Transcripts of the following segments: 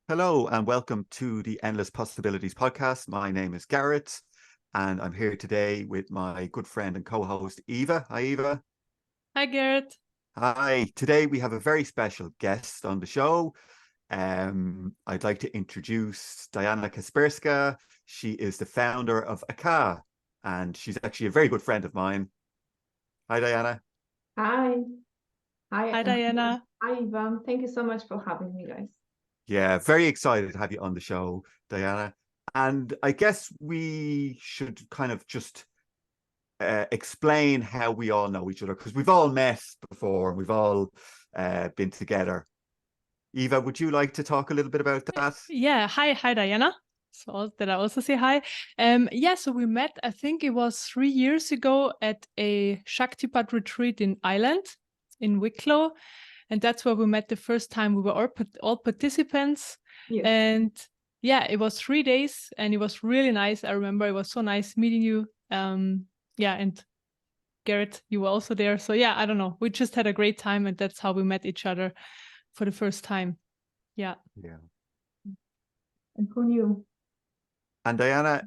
Hello and welcome to the Endless Possibilities podcast. My name is Garrett and I'm here today with my good friend and co-host Eva. Hi, Eva. Hi, Garrett. Hi. Today we have a very special guest on the show. I'd like to introduce Diana Kasperska. She is the founder of AKA and she's actually a very good friend of mine. Hi, Diana. Hi. Hi. Hi, Diana. Hi, Ivan. Thank you so much for having me, guys. Yeah, very excited to have you on the show, Diana. And I guess we should kind of just explain how we all know each other, because we've all met before and we've all been together. Eva, would you like to talk a little bit about that? Yeah, hi, Diana. So did I also say hi? So we met, I think it was 3 years ago at a Shaktipat retreat in Ireland, in Wicklow. And that's where we met the first time. We were all participants. Yes. And yeah, it was 3 days and it was really nice. I remember it was so nice meeting you. And Garrett, you were also there. So yeah, I don't know. We just had a great time and that's how we met each other for the first time. Yeah. And who knew? And Diana,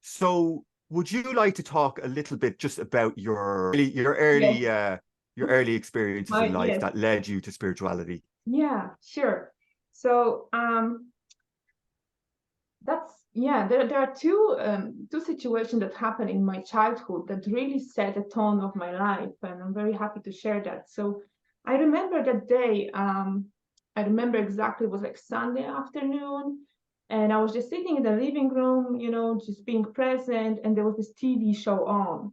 so would you like to talk a little bit just about your early experiences in life that led you to spirituality? Yeah, sure. So there are two situations that happened in my childhood that really set the tone of my life, and I'm very happy to share that. So I remember that day. I remember exactly, it was like Sunday afternoon, and I was just sitting in the living room, just being present, and there was this TV show on,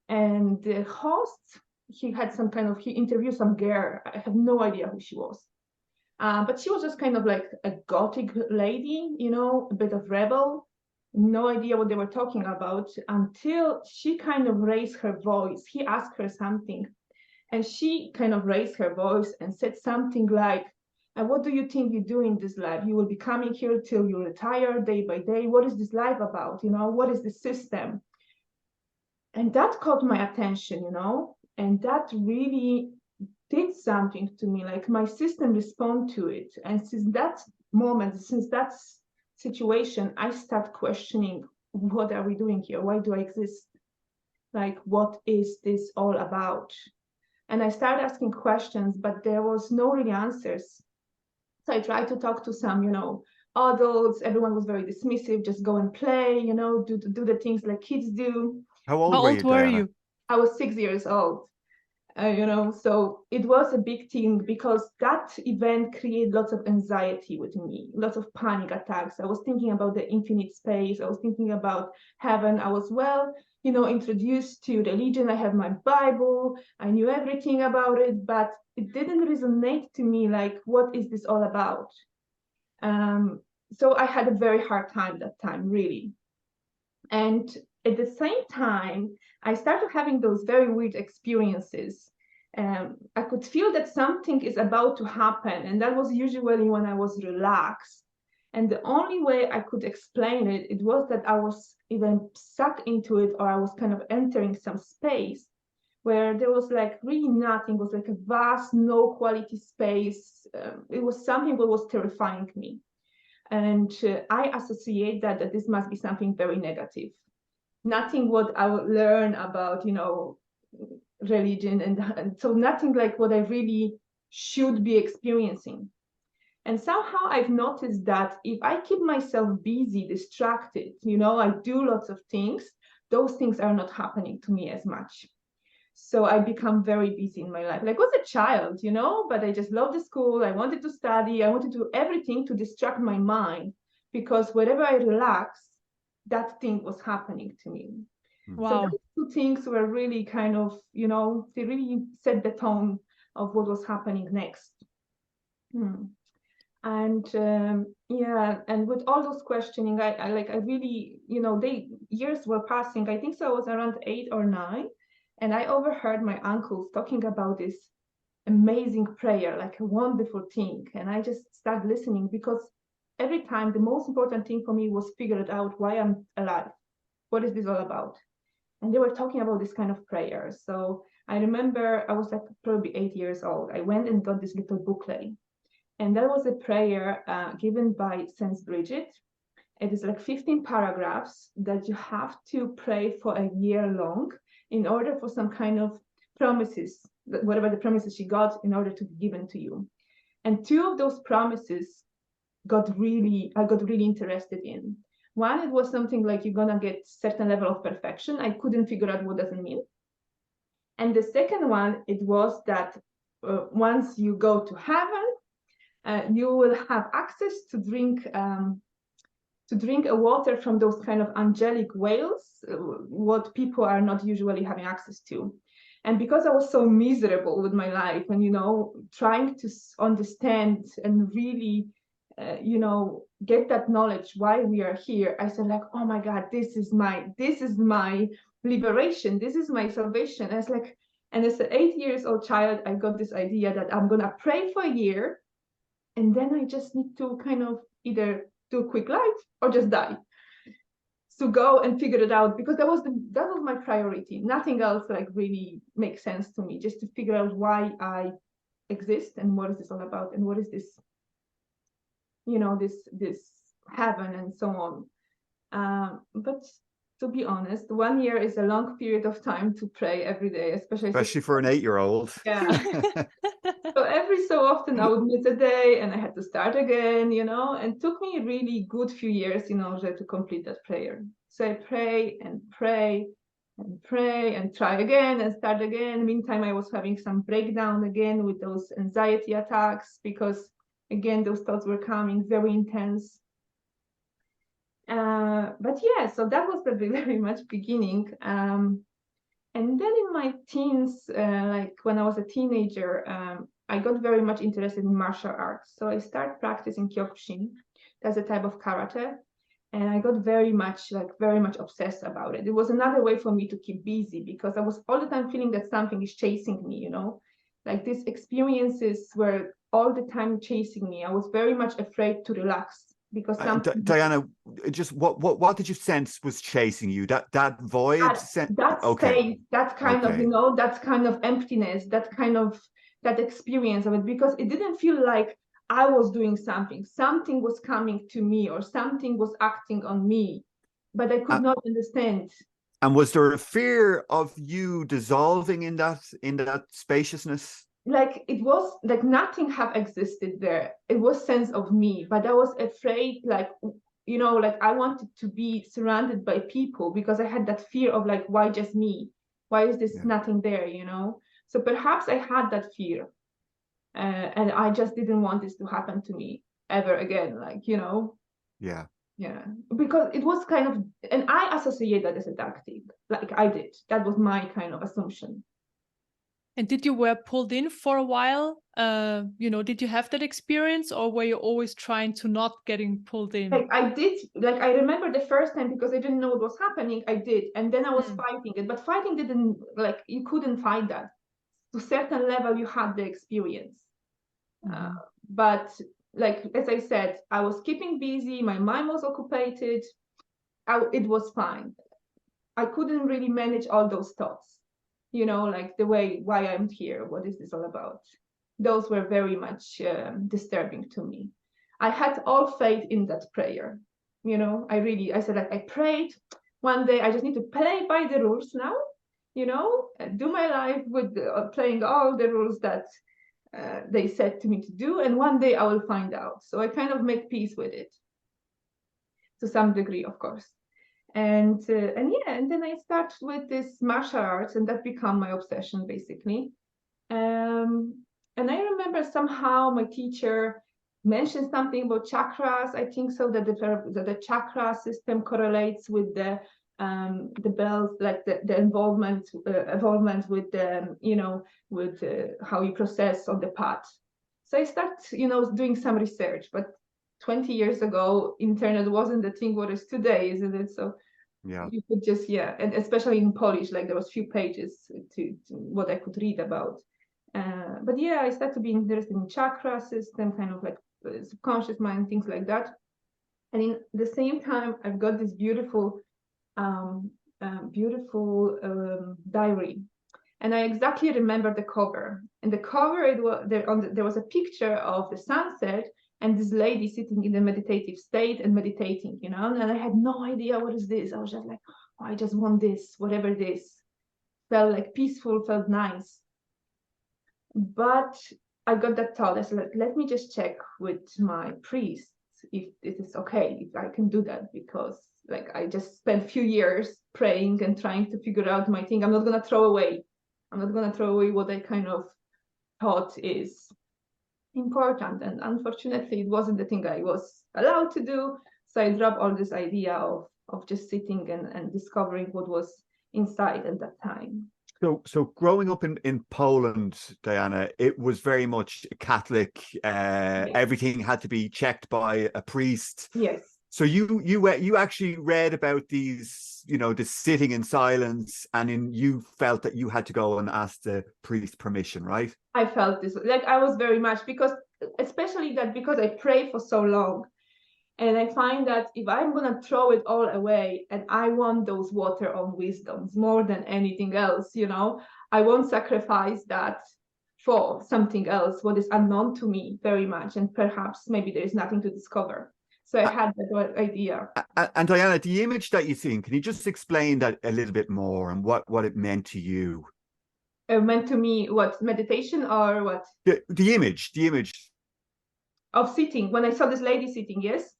and the host, he interviewed some girl. I have no idea who she was. But she was just kind of like a gothic lady, a bit of rebel, no idea what they were talking about until she kind of raised her voice. He asked her something, and she kind of raised her voice and said something like, what do you think you do in this life? You will be coming here till you retire day by day. What is this life about? What is the system? And that caught my attention, and that really did something to me, like my system respond to it. And since that moment, since that situation, I start questioning, what are we doing here? Why do I exist? Like, what is this all about? And I started asking questions, but there was no really answers. So I tried to talk to some, adults. Everyone was very dismissive. Just go and play, do the things like kids do. How old were you? I was 6 years old. So it was a big thing because that event created lots of anxiety with me, lots of panic attacks. I was thinking about the infinite space. I was thinking about heaven. I was introduced to religion. I have my Bible. I knew everything about it, but it didn't resonate to me. Like, what is this all about? So I had a very hard time that time, really. And at the same time, I started having those very weird experiences. I could feel that something is about to happen, and that was usually when I was relaxed. And the only way I could explain it, it was that I was even sucked into it, or I was kind of entering some space where there was like really nothing. It was like a vast, no quality space. It was something that was terrifying me. And I associate that this must be something very negative. Nothing what I would learn about, religion, and so nothing like what I really should be experiencing. And somehow I've noticed that if I keep myself busy, distracted, I do lots of things, those things are not happening to me as much. So I become very busy in my life. Like, I was a child, but I just loved the school. I wanted to study. I wanted to do everything to distract my mind, because wherever I relax, that thing was happening to me. Wow. So those two things were really kind of, they really set the tone of what was happening next. And and with all those questioning, I really, years were passing. I think so I was around 8 or 9. And I overheard my uncles talking about this amazing prayer, like a wonderful thing. And I just started listening, because every time the most important thing for me was figured out why I'm alive. What is this all about? And they were talking about this kind of prayer. So I remember I was like probably 8 years old. I went and got this little booklet. And that was a prayer given by Saint Bridget. It is like 15 paragraphs that you have to pray for a year long in order for some kind of promises, whatever the promises she got, in order to be given to you. And two of those promises I got really interested in. One, it was something like you're gonna get certain level of perfection. I couldn't figure out what does it mean. And the second one, it was that once you go to heaven, you will have access to drink a water from those kind of angelic wells, what people are not usually having access to. And because I was so miserable with my life and, trying to understand and really, get that knowledge why we are here, I said like, oh my God, this is my liberation. This is my salvation. And it's like, and as an 8-year-old child, I got this idea that I'm going to pray for a year. And then I just need to kind of either do a quick life or just die. To go and figure it out, because that was my priority. Nothing else like really makes sense to me, just to figure out why I exist and what is this all about and what is this, this heaven and so on. But to be honest, 1 year is a long period of time to pray every day, especially for an 8-year-old. Yeah. So every so often I would miss a day and I had to start again, and it took me a really good few years in order to complete that prayer. So I pray and pray and pray and try again and start again. Meantime, I was having some breakdown again with those anxiety attacks because, again, those thoughts were coming very intense. But yeah, so that was the very much beginning. And then in my teens, like when I was a teenager, I got very much interested in martial arts. So I started practicing Kyokushin. That's a type of karate. And I got very much obsessed about it. It was another way for me to keep busy because I was all the time feeling that something is chasing me, like these experiences were all the time chasing me. I was very much afraid to relax because Diana, just what did you sense was chasing you? That void, that space, that kind of that kind of emptiness, that experience of it, because it didn't feel like I was doing something was coming to me or something was acting on me, but I could not understand. And was there a fear of you dissolving in that spaciousness? Like it was like nothing have existed there. It was sense of me, but I was afraid, like I wanted to be surrounded by people because I had that fear of like, why just me? Why is this nothing there? So perhaps I had that fear, and I just didn't want this to happen to me ever again. Yeah, because it was kind of, and I associate that as a tactic. Like I did. That was my kind of assumption. And did you were pulled in for a while? Did you have that experience, or were you always trying to not getting pulled in? Like I did, like I remember the first time because I didn't know what was happening. I did, and then I was fighting it, but fighting didn't, like you couldn't fight that. To a certain level, you had the experience, but like as I said, I was keeping busy. My mind was occupied. It was fine. I couldn't really manage all those thoughts. Like the way, why I'm here, what is this all about? Those were very much disturbing to me. I had all faith in that prayer. I said, like, I prayed one day, I just need to play by the rules now, do my life with playing all the rules that they said to me to do. And one day I will find out. So I kind of make peace with it to some degree, of course. And then I start with this martial arts, and that became my obsession basically. And I remember somehow my teacher mentioned something about chakras. I think so that the chakra system correlates with the bells, like the involvement with the with how you process on the path. So I start doing some research, but 20 years ago, internet wasn't the thing what is today, isn't it? So you could just, and especially in Polish, like there was few pages to what I could read about. But I started to be interested in chakra system, kind of like subconscious mind, things like that. And in the same time, I've got this beautiful diary. And I exactly remember the cover. And the cover, it was there was a picture of the sunset and this lady sitting in a meditative state and meditating, you know. And I had no idea what is this. I was just like, oh, I just want this, whatever it is. Felt like peaceful, felt nice. But I got that thought. I said, like, let me just check with my priest if it is okay, if I can do that, because like I just spent a few years praying and trying to figure out my thing. I'm not gonna throw away what I kind of thought is important. And unfortunately, it wasn't the thing I was allowed to do. So I dropped all this idea of just sitting and discovering what was inside at that time. So growing up in Poland, Diana, it was very much Catholic. Yes. Everything had to be checked by a priest. Yes. So you actually read about these, you know, the sitting in silence, and you felt that you had to go and ask the priest permission, right? I felt this, like I was very much, because especially that because I pray for so long. And I find that if I'm going to throw it all away, and I want those water on wisdoms more than anything else, you know, I won't sacrifice that for something else, what is unknown to me very much. And perhaps maybe there is nothing to discover. So I had that idea. And Diana, the image that you seen, can you just explain that a little bit more and what it meant to you? Meant to me, what, meditation or what? The image of sitting. When I saw this lady sitting, yes.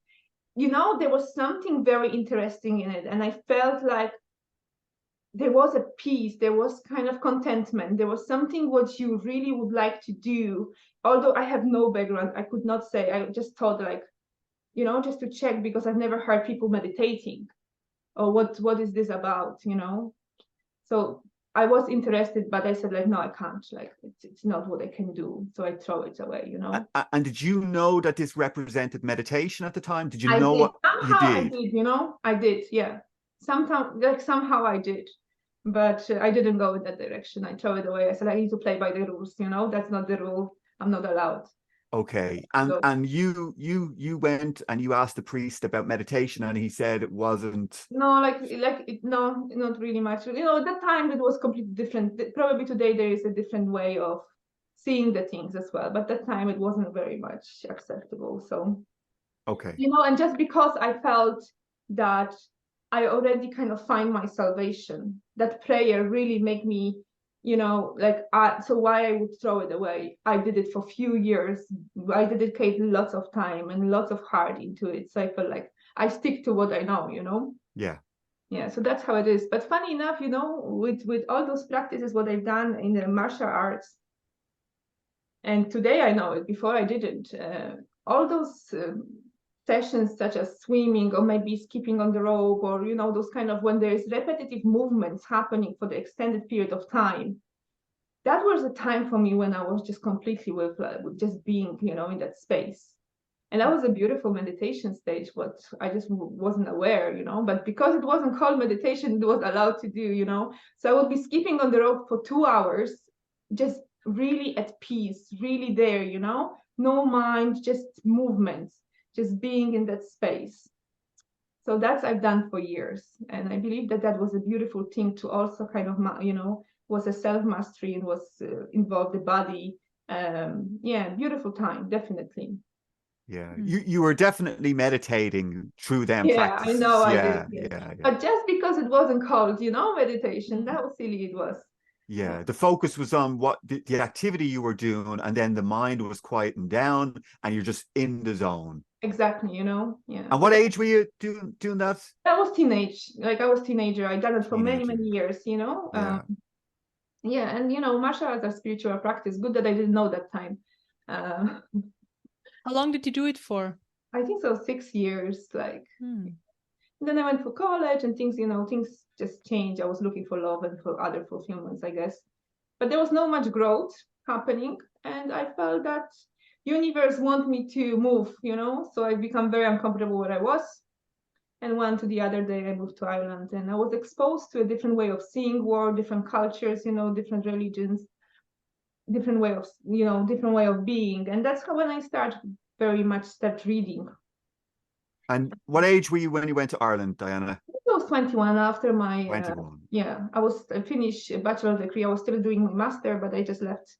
You know, there was something very interesting in it. And I felt like there was a peace, there was kind of contentment, there was something what you really would like to do. Although I have no background, I could not say, I just thought like, you know, just to check, because I've never heard people meditating, or what is this about, you know? So I was interested, but I said like, no, I can't, like it's not what I can do. So I throw it away, you know. And did you know that this represented meditation at the time? Did you know did. what Somehow you did? I did, you know, I did, yeah. Sometimes, like somehow I did, but I didn't go in that direction. I throw it away. I said I need to play by the rules, you know. That's not the rule. I'm not allowed. Okay, and you went and you asked the priest about meditation, and he said it wasn't. No, no, not really much. You know, at that time it was completely different. Probably today there is a different way of seeing the things as well, but that time it wasn't very much acceptable. So, Okay, you know, and just because I felt that I already kind of find my salvation, that prayer really make me, you know, like, so why I would throw it away? I did it for a few years. I dedicated lots of time and lots of heart into it. So I felt like I stick to what I know, you know? yeah. Yeah, so that's how it is. But funny enough, you know, with all those practices, what I've done in the martial arts, and today I know it, before I didn't, all those sessions such as swimming or maybe skipping on the rope, or, you know, those kind of, when there is repetitive movements happening for the extended period of time, that was a time for me when I was just completely with just being, you know, in that space. And that was a beautiful meditation stage, what I just wasn't aware, you know, but because it wasn't called meditation, it was allowed to do, you know. So I would be skipping on the rope for 2 hours, just really at peace, really there, you know, no mind, just movements, just being in that space. So that's I've done for years. And I believe that that was a beautiful thing to also kind of, you know, was a self-mastery and was involved the body. Yeah, beautiful time, definitely. Yeah, you were definitely meditating through them practices. I know I yeah, did. yeah. But just because it wasn't called, you know, meditation, that was silly. It was. Yeah, the focus was on what the activity you were doing, and then the mind was quieting down, and you're just in the zone. Exactly, you know. Yeah. And what age were you doing that? That was teenage. Like I was teenager. I done it for Teenager. many years, you know. Yeah. Yeah, and you know, martial arts are spiritual practice. Good that I didn't know that time. How long did you do it for? I think so, 6 years. Like, then I went for college, and things, you know, things just changed. I was looking for love and for other fulfillments, I guess. But there was no much growth happening, and I felt that universe want me to move, you know. So I become very uncomfortable where I was. And one to the other day, I moved to Ireland, and I was exposed to a different way of seeing world, different cultures, you know, different religions, different way of, you know, different way of being. And that's how when I start reading. And what age were you when you went to Ireland, Diana? I was 21 after my 21. I finished a bachelor degree. I was still doing my master, but I just left.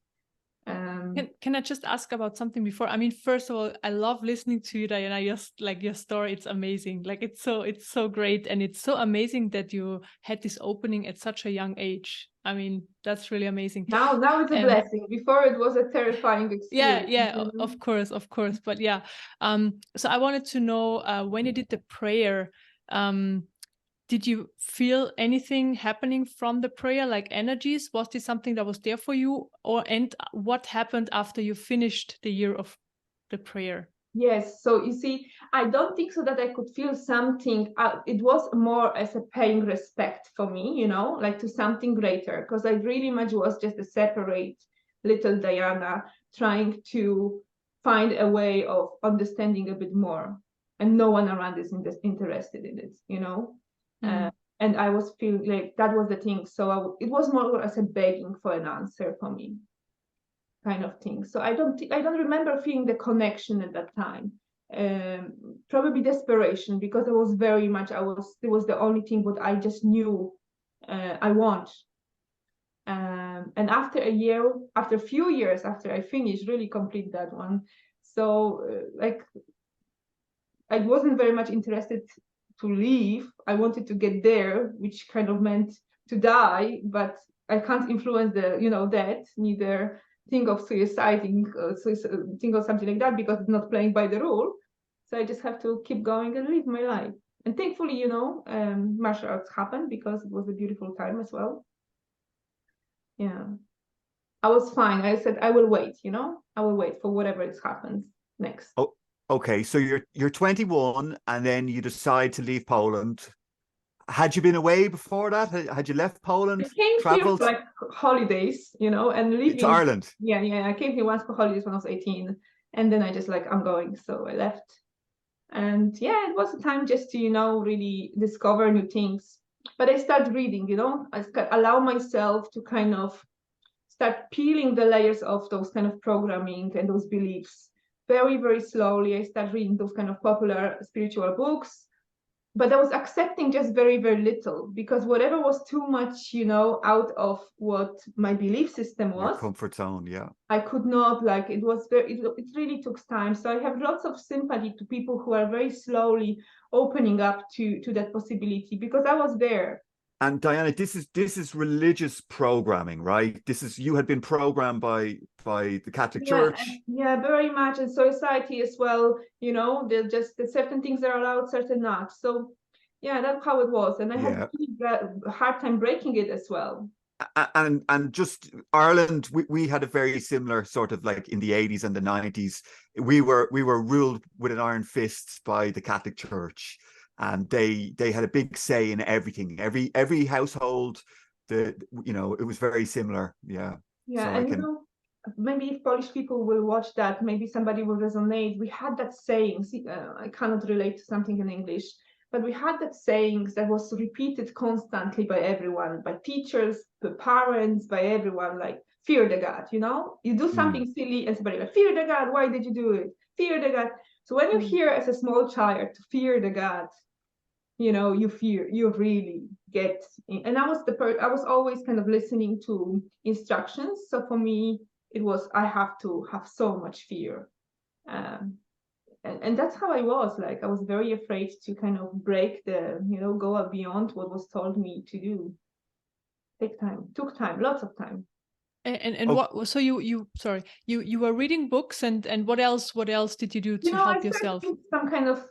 Can I just ask about something before? I mean, first of all, I love listening to you, Diana. Just like your story, it's amazing. Like it's so great, and it's so amazing that you had this opening at such a young age. I mean, that's really amazing. Now it's a blessing. Before it was a terrifying experience. Yeah, of course. But yeah, so I wanted to know when you did the prayer, did you feel anything happening from the prayer, like energies? Was this something that was there for you, and what happened after you finished the year of the prayer? Yes, so you see, I don't think so that I could feel something. It was more as a paying respect for me, like to something greater, because I really much was just a separate little Diana trying to find a way of understanding a bit more, and no one around is interested in it. And I was feeling like that was the thing. So it was more as a begging for an answer for me, kind of thing. So I don't remember feeling the connection at that time. Probably desperation, because it was very much it was the only thing what I just knew I want. And after a few years after I finished, really complete that one. So like I wasn't very much interested to leave. I wanted to get there, which kind of meant to die, but I can't influence that, neither think of suicide, think of something like that, because it's not playing by the rule. So I just have to keep going and live my life. And thankfully, martial arts happened, because it was a beautiful time as well. Yeah, I was fine. I said I will wait. I will wait for whatever happens next. Oh, okay. So you're 21, and then you decide to leave Poland. Had you been away before that? Had you left Poland? I came Traveled here for like holidays, and living to Ireland? Yeah. I came here once for holidays when I was 18, and then I just I'm going. So I left, and yeah, it was a time just to really discover new things. But I started reading, I allow myself to kind of start peeling the layers of those kind of programming and those beliefs very, very slowly. I started reading those kind of popular spiritual books, but I was accepting just very, very little, because whatever was too much, out of what my belief system Your was, comfort zone, yeah. I could not, it was it really took time. So I have lots of sympathy to people who are very slowly opening up to that possibility, because I was there. And Diana, this is religious programming, right? You had been programmed by the Catholic Church. Yeah, very much. And society as well, they're just certain things are allowed, certain not. So yeah, that's how it was. And I had a hard time breaking it as well. And just Ireland, we had a very similar sort of, like, in the 80s and the 90s. We were ruled with an iron fist by the Catholic Church, and they had a big say in everything. Every household, it was very similar. Yeah. Yeah, so and maybe if Polish people will watch that, maybe somebody will resonate. We had that saying. I cannot relate to something in English, but we had that saying that was repeated constantly by everyone, by teachers, by parents, by everyone, like, fear the God, you do something silly and somebody like, fear the God, why did you do it? Fear the God. So when you hear as a small child to fear the God, you really get in. And I was always kind of listening to instructions. So for me, it was, I have to have so much fear. And that's how I was. Like, I was very afraid to kind of break go beyond what was told me to do. Took time, lots of time. And what? So you were reading books, and what else did you do to help yourself? Some kind of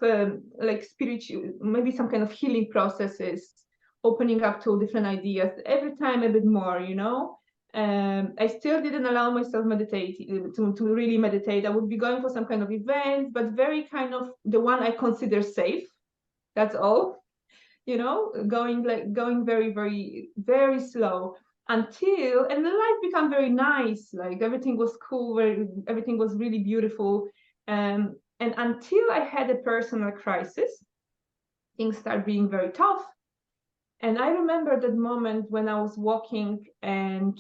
spiritual, maybe some kind of healing processes, opening up to different ideas every time a bit more. I still didn't allow myself to really meditate. I would be going for some kind of event, but very kind of the one I consider safe. That's all. Going very, very, very slow, and the life became very nice. Like, everything was cool, everything was really beautiful. And until I had a personal crisis, things started being very tough. And I remember that moment when I was walking, and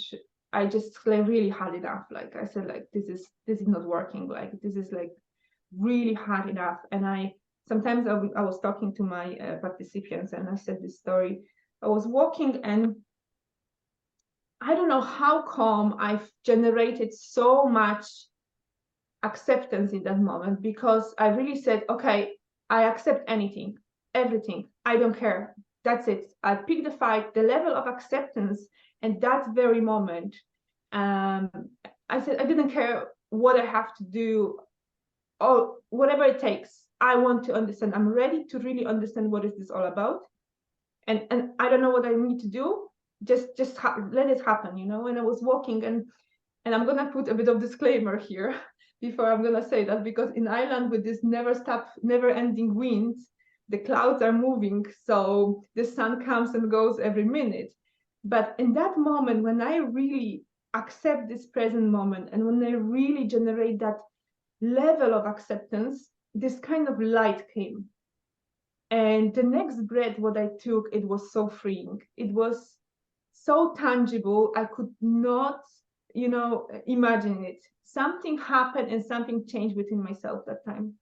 I just really had enough. Like, I said, like, this is not working. Like, this is like really hard enough. And I sometimes I was talking to my participants, and I said this story. I was walking, and I don't know how come I've generated so much acceptance in that moment, because I really said, okay, I accept anything, everything. I don't care. That's it. I pick the fight, the level of acceptance. And that very moment, I said, I didn't care what I have to do or whatever it takes. I want to understand. I'm ready to really understand what is this all about. And I don't know what I need to do. Just let it happen, you know. And I was walking, and I'm gonna put a bit of disclaimer here before I'm gonna say that, because in Ireland, with this never-ending winds, the clouds are moving, so the sun comes and goes every minute. But in that moment, when I really accept this present moment, and when I really generate that level of acceptance, this kind of light came. And the next breath, what I took, it was so freeing. It was so tangible. I could not, you know, imagine it. Something happened and something changed within myself that time.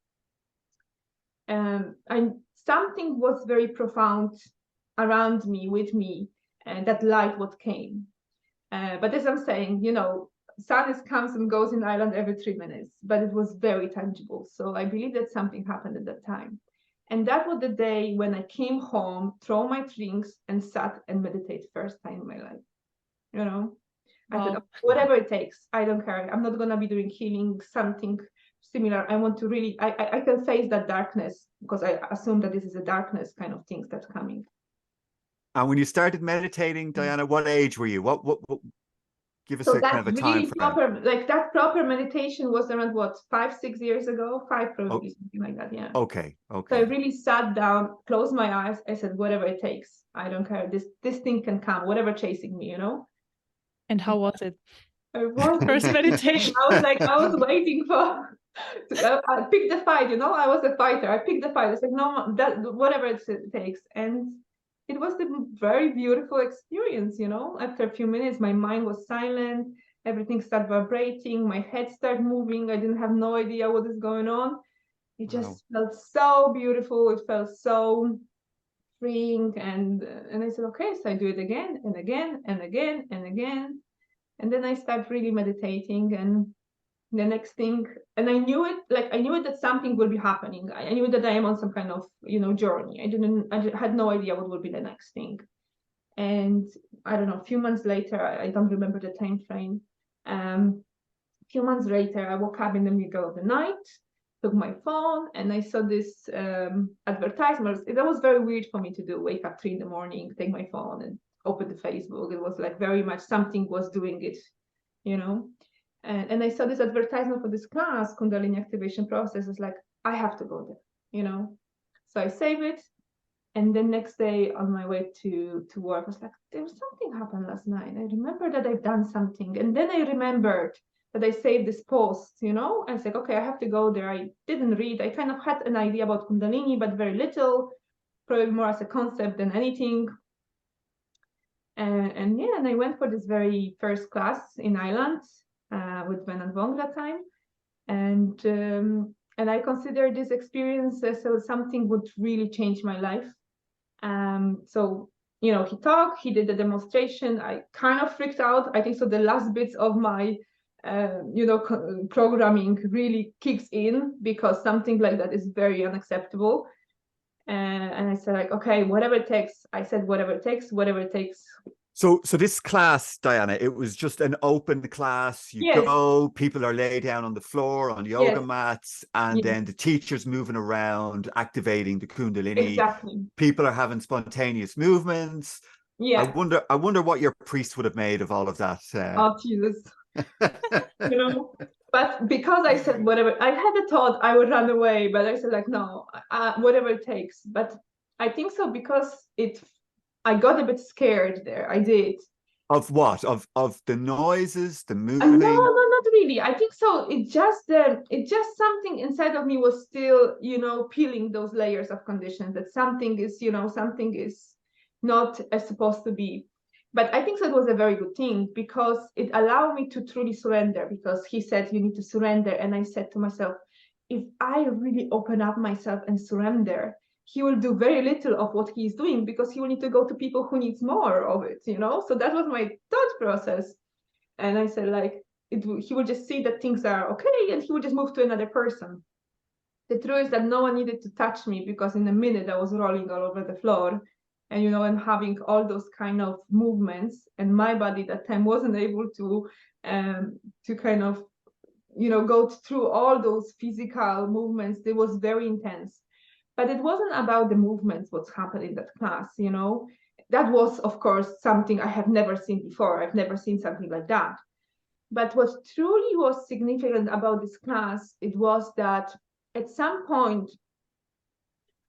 And something was very profound around me, with me, and that light what came. But as I'm saying, you know, sun comes and goes in Ireland every 3 minutes, but it was very tangible. So I believe that something happened at that time. And that was the day when I came home, throw my drinks, and sat and meditate first time in my life. You know, I said, whatever it takes, I don't care. I'm not gonna be doing healing, something similar. I want to really, I can face that darkness, because I assume that this is a darkness kind of things that's coming. And when you started meditating, Diana, what age were you? What give us So a kind of a time really frame. proper, like that proper meditation was around what, 5-6 years ago, 5 probably, something like that. Yeah. Okay. So I really sat down, closed my eyes. I said, whatever it takes, I don't care. This thing can come, whatever chasing me, you know. And how was it? It was First meditation. I was like, I was waiting for. I picked the fight, you know. I was a fighter. I picked the fight. I was like, no, that whatever it takes, and it was a very beautiful experience, you know. After a few minutes, my mind was silent. Everything started vibrating. My head started moving. I didn't have no idea what is going on. It just felt so beautiful. It felt so freeing, and I said, okay, so I do it again and again and again and again, and then I start really meditating. And the next thing, and I knew it that something will be happening. I knew that I am on some kind of, you know, journey. I had no idea what would be the next thing. And I don't know, a few months later, I don't remember the time frame. A few months later, I woke up in the middle of the night, took my phone, and I saw this advertisement. That was very weird for me to do, wake up 3 a.m, take my phone and open the Facebook. It was like very much something was doing it, you know. And I saw this advertisement for this class, Kundalini activation process. I was like, I have to go there, you know. So I save it. And the next day on my way to work, I was like, there was something happened last night. I remember that I've done something. And then I remembered that I saved this post, you know. I was like, okay, I have to go there. I didn't read. I kind of had an idea about Kundalini, but very little, probably more as a concept than anything. And yeah, and I went for this very first class in Ireland with Ben and Wong that time. And I consider this experience as something would really change my life. So, you know, he talked, he did the demonstration. I kind of freaked out. I think so the last bits of my, you know, programming really kicks in, because something like that is very unacceptable. And I said, like, okay, whatever it takes. I said, whatever it takes, whatever it takes. So this class, Diana, it was just an open class. You go, people are laid down on the floor on yoga mats, and then the teacher's moving around, activating the Kundalini. Exactly. People are having spontaneous movements. Yeah. I wonder what your priest would have made of all of that. Oh, Jesus. You know, but because I said whatever, I had a thought I would run away, but I said, like, no, whatever it takes. But I think so because I got a bit scared there. I did. Of what? Of the noises, the moving? No, not really. I think so. It just something inside of me was still, you know, peeling those layers of conditions, that something is, you know, something is not as supposed to be. But I think that was a very good thing, because it allowed me to truly surrender, because he said, you need to surrender. And I said to myself, if I really open up myself and surrender, he will do very little of what he's doing because he will need to go to people who needs more of it, you know? So that was my thought process. And I said, like, he will just see that things are okay and he will just move to another person. The truth is that no one needed to touch me because in a minute I was rolling all over the floor and, you know, and having all those kind of movements, and my body that time wasn't able to kind of, you know, go through all those physical movements. It was very intense. But it wasn't about the movements, what's happened in that class, you know. That was, of course, something I have never seen before. I've never seen something like that. But what truly was significant about this class, it was that at some point,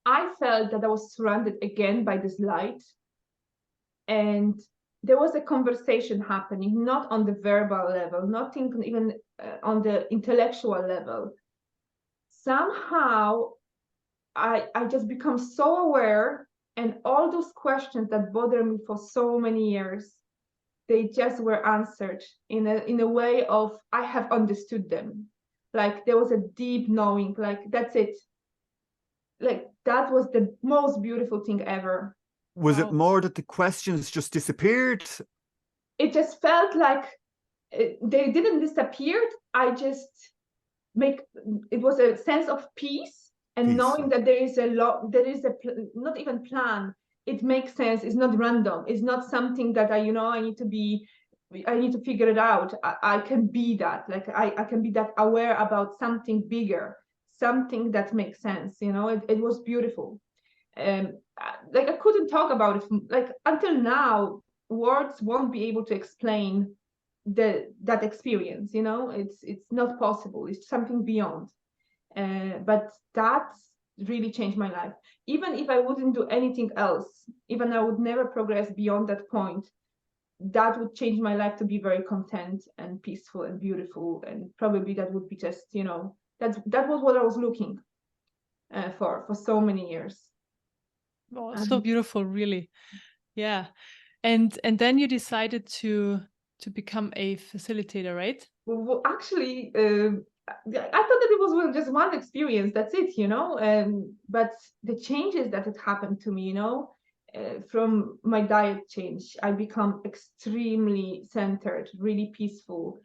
I felt that I was surrounded again by this light. And there was a conversation happening, not on the verbal level, not even on the intellectual level. Somehow, I just become so aware, and all those questions that bothered me for so many years, they just were answered in a way of I have understood them. Like there was a deep knowing, like that's it. Like that was the most beautiful thing ever. Was it more that the questions just disappeared? It just felt like they didn't disappear. I just it was a sense of peace and knowing that there is not even plan. It makes sense. It's not random. It's not something that I need to figure it out. I can be that. Like I can be that aware about something bigger, something that makes sense. You know, it was beautiful. Like I couldn't talk about it. Like until now, words won't be able to explain that experience. You know, it's not possible. It's something beyond. But that really changed my life. Even if I wouldn't do anything else, even I would never progress beyond that point, that would change my life to be very content and peaceful and beautiful. And probably that would be just, you know, that was what I was looking for so many years. Oh, so beautiful, really. Yeah. And then you decided to become a facilitator, right? Well, actually, I thought that it was just one experience. That's it, you know. But the changes that had happened to me, you know, from my diet change, I become extremely centered, really peaceful.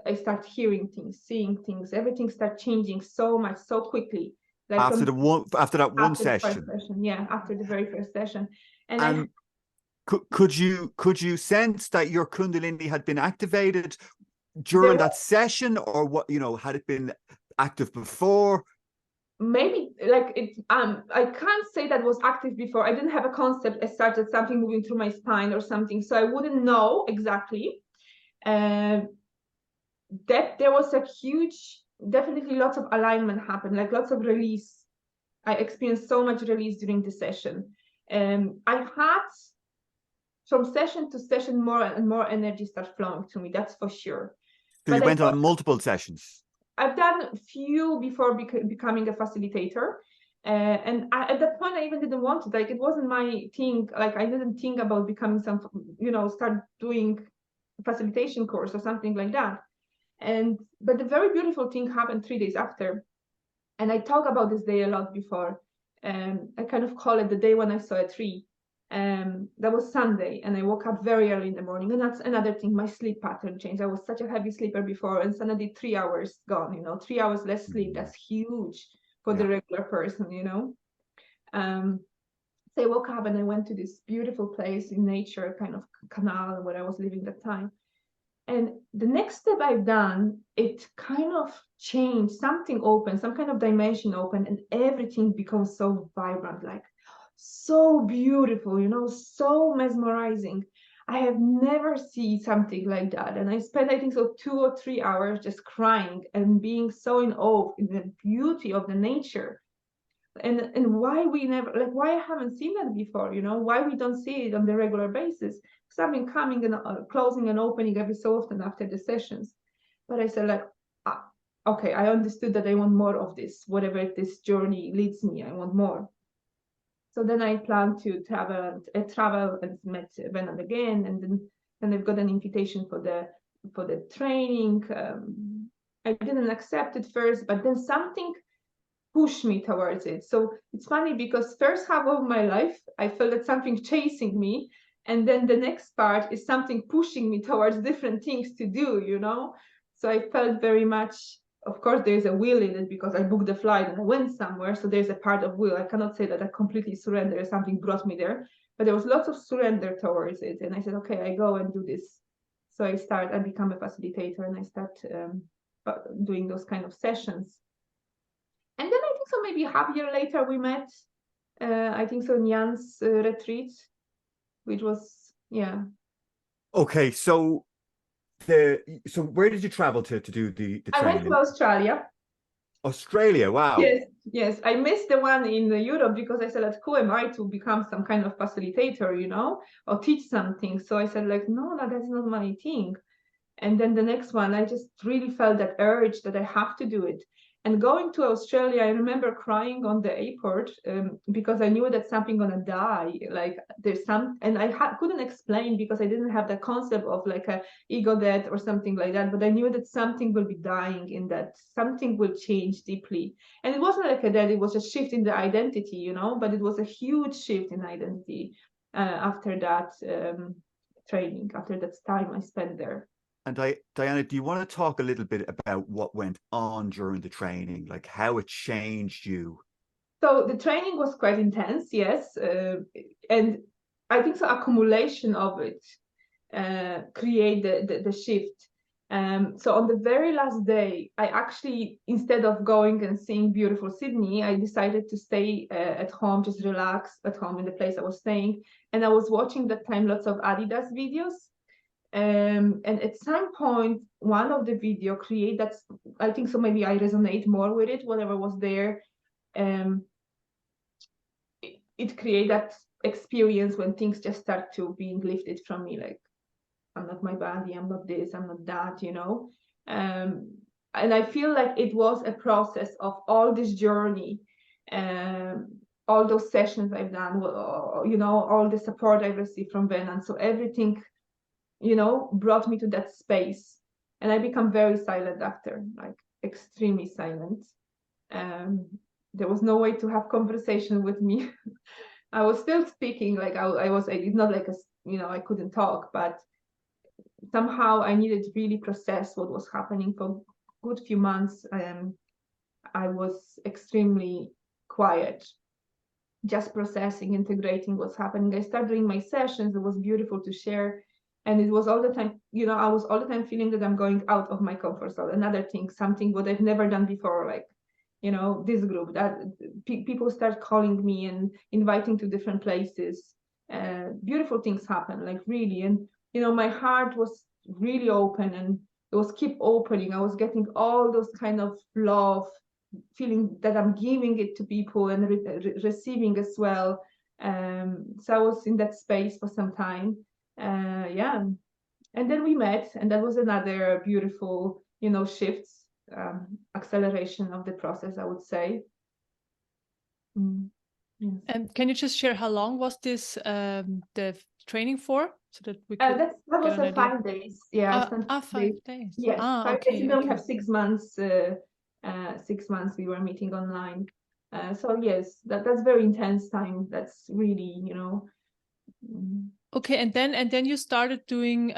I start hearing things, seeing things. Everything starts changing so much, so quickly. Like after that one session. Yeah, after the very first session. And could you sense that your Kundalini had been activated during that session, or what, you know, had it been active before? Maybe like it I can't say that was active before. I didn't have a concept. I started something moving through my spine or something, so I wouldn't know exactly. That there was a huge, definitely lots of alignment happened, like lots of release. I experienced so much release during the session. I had from session to session more and more energy start flowing to me, that's for sure. So you went on multiple sessions? I've done a few before becoming a facilitator. And at that point, I even didn't want it. Like, it wasn't my thing. Like, I didn't think about becoming some, you know, start doing a facilitation course or something like that. But the very beautiful thing happened 3 days after. And I talk about this day a lot before. I kind of call it the day when I saw a tree. That was Sunday, and I woke up very early in the morning. And that's another thing, my sleep pattern changed. I was such a heavy sleeper before, and suddenly 3 hours gone, you know, 3 hours less sleep. That's huge for the regular person, you know. So I woke up and I went to this beautiful place in nature, kind of canal where I was living at the time. And the next step I've done, it kind of changed, something opened, some kind of dimension opened, and everything becomes so vibrant, like so beautiful, you know, so mesmerizing. I have never seen something like that. And I spent, I think, so 2 or 3 hours just crying and being so in awe in the beauty of the nature. And why we never, like, why I haven't seen that before, you know, why we don't see it on the regular basis. Because I've been coming and closing and opening every so often after the sessions. But I said, like, okay, I understood that I want more of this. Whatever this journey leads me, I want more. So then I planned to travel and met Venan again, and then I've got an invitation for the training. I didn't accept it first, but then something push me towards it. So it's funny because first half of my life, I felt that something chasing me. And then the next part is something pushing me towards different things to do, you know? So I felt very much, of course, there's a will in it because I booked the flight and I went somewhere. So there's a part of will. I cannot say that I completely surrendered, something brought me there, but there was lots of surrender towards it. And I said, okay, I go and do this. So I become a facilitator and I start doing those kind of sessions. And then I think so maybe half a year later we met, I think so in Jan's retreat, which was, yeah. Okay, so where did you travel to do the I went training? to Australia. Australia, wow. Yes. I missed the one in Europe because I said, like, who am I to become some kind of facilitator, you know, or teach something? So I said, like, no, that's not my thing. And then the next one, I just really felt that urge that I have to do it. And going to Australia, I remember crying on the airport because I knew that something gonna die. Like there's some, and I couldn't explain because I didn't have the concept of like a ego death or something like that. But I knew that something will be dying in that, something will change deeply. And it wasn't like a death; it was a shift in the identity, you know. But it was a huge shift in identity after that training, after that time I spent there. And Diana, do you want to talk a little bit about what went on during the training, like how it changed you? So the training was quite intense, yes. And I think the accumulation of it create the shift. So on the very last day, I actually, instead of going and seeing beautiful Sydney, I decided to stay at home, just relax at home in the place I was staying. And I was watching that time lots of Adidas videos. And at some point, one of the video create that, I think so maybe I resonate more with it, whatever was there. It create that experience when things just start to being lifted from me, like I'm not my body, I'm not this, I'm not that, you know. And I feel like it was a process of all this journey, all those sessions I've done, you know, all the support I've received from Ben, and so everything, you know, brought me to that space. And I become very silent after, like extremely silent. There was no way to have conversation with me. I was still speaking, like I was, it's not like, you know, I couldn't talk, but somehow I needed to really process what was happening for a good few months. I was extremely quiet, just processing, integrating what's happening. I started doing my sessions. It was beautiful to share. And it was all the time, you know, I was all the time feeling that I'm going out of my comfort zone. Another thing, something what I've never done before, like, you know, this group, that people start calling me and inviting to different places. Beautiful things happen, like really. And, you know, my heart was really open and it was keep opening. I was getting all those kind of love, feeling that I'm giving it to people and receiving as well. So I was in that space for some time. Yeah, and then we met, and that was another beautiful, you know, shifts, acceleration of the process, I would say. Yes. And can you just share how long was this the training for, so that we could that was 5 days. Yeah, I spent 5 days. Yes, 5 days. Okay, And then we okay. have 6 months. 6 months we were meeting online. So yes, that's very intense time. That's really, you know. Okay, and then you started doing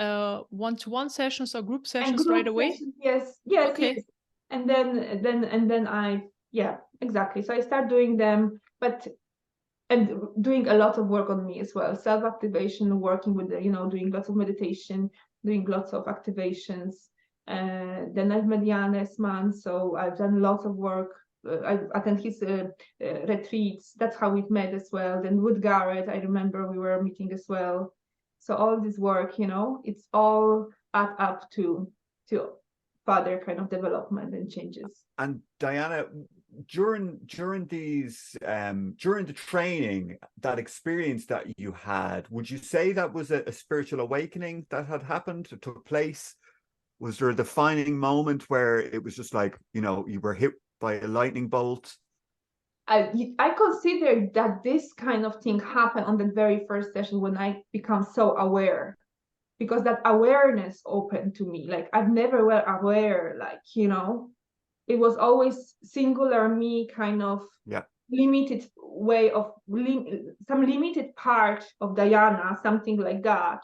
one-to-one sessions or group sessions group right away? sessions, yes. Okay. And then I, yeah, exactly. So I start doing them, and doing a lot of work on me as well. Self-activation, working with the, you know, doing lots of meditation, doing lots of activations. Then I've met Jan Esman, so I've done lots of work. I attend his retreats. That's how we've met as well. Then with Garrett, I remember we were meeting as well. So all this work, you know, it's all add up to further kind of development and changes. And Diana, during the training, that experience that you had, would you say that was a spiritual awakening that had happened, or took place? Was there a defining moment where it was just like, you know, you were hit by a lightning bolt? I consider that this kind of thing happened on the very first session when I become so aware, because that awareness opened to me. Like I've never were aware, like, you know, it was always singular me, kind of limited way of some limited part of Diana, something like that.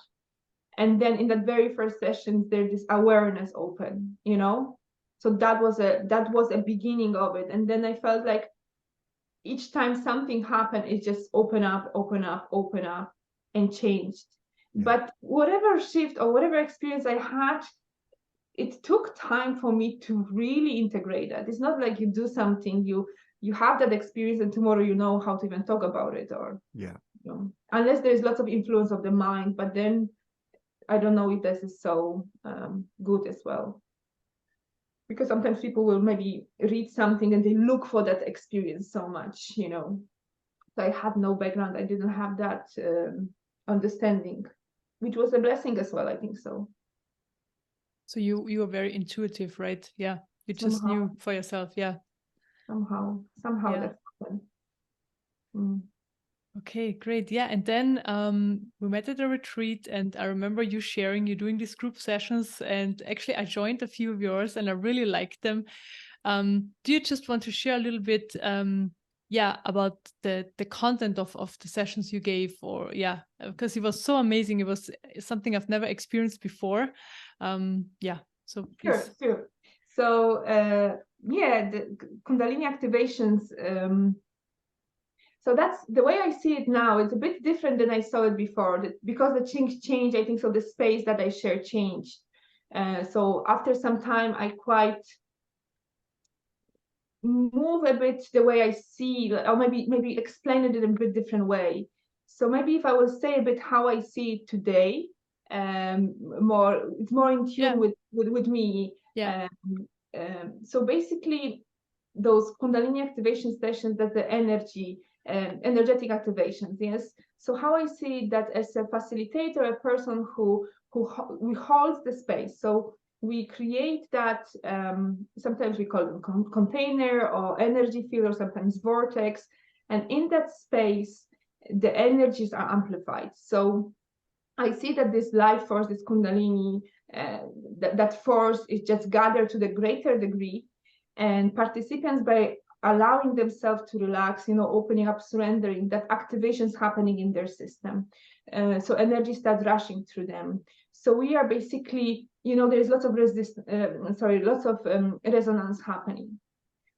And then in that very first session, there's this awareness open, you know. So that was a beginning of it. And then I felt like each time something happened, it just open up, and changed. But whatever shift or whatever experience I had, it took time for me to really integrate that. It's not like you do something, you have that experience, and tomorrow you know how to even talk about it, or you know, unless there's lots of influence of the mind. But then I don't know if this is so good as well, because sometimes people will maybe read something and they look for that experience so much, you know. So I had no background, I didn't have that understanding, which was a blessing as well, I think so. So you were very intuitive, right? Yeah, you just knew for yourself. Yeah, somehow that happened. Okay, great. Yeah, and then we met at a retreat, and I remember you sharing, you doing these group sessions, and actually I joined a few of yours and I really liked them. Do you just want to share a little bit about the content of the sessions you gave? Or because it was so amazing. It was something I've never experienced before. So please. Sure. So the Kundalini activations, so that's the way I see it now. It's a bit different than I saw it before, because the change, I think, so the space that I share changed. So after some time, I quite move a bit the way I see, or maybe explain it in a bit different way. So maybe if I will say a bit how I see it today, it's more in tune with me. So basically, those Kundalini activation sessions, that the energetic activations, yes. So how I see that as a facilitator, a person who holds the space. So we create that, sometimes we call them container or energy field, or sometimes vortex. And in that space, the energies are amplified. So I see that this life force, this Kundalini, that force is just gathered to the greater degree. And participants, by allowing themselves to relax, opening up, surrendering, that activation's happening in their system. So energy starts rushing through them. So we are basically, there's lots of resonance happening.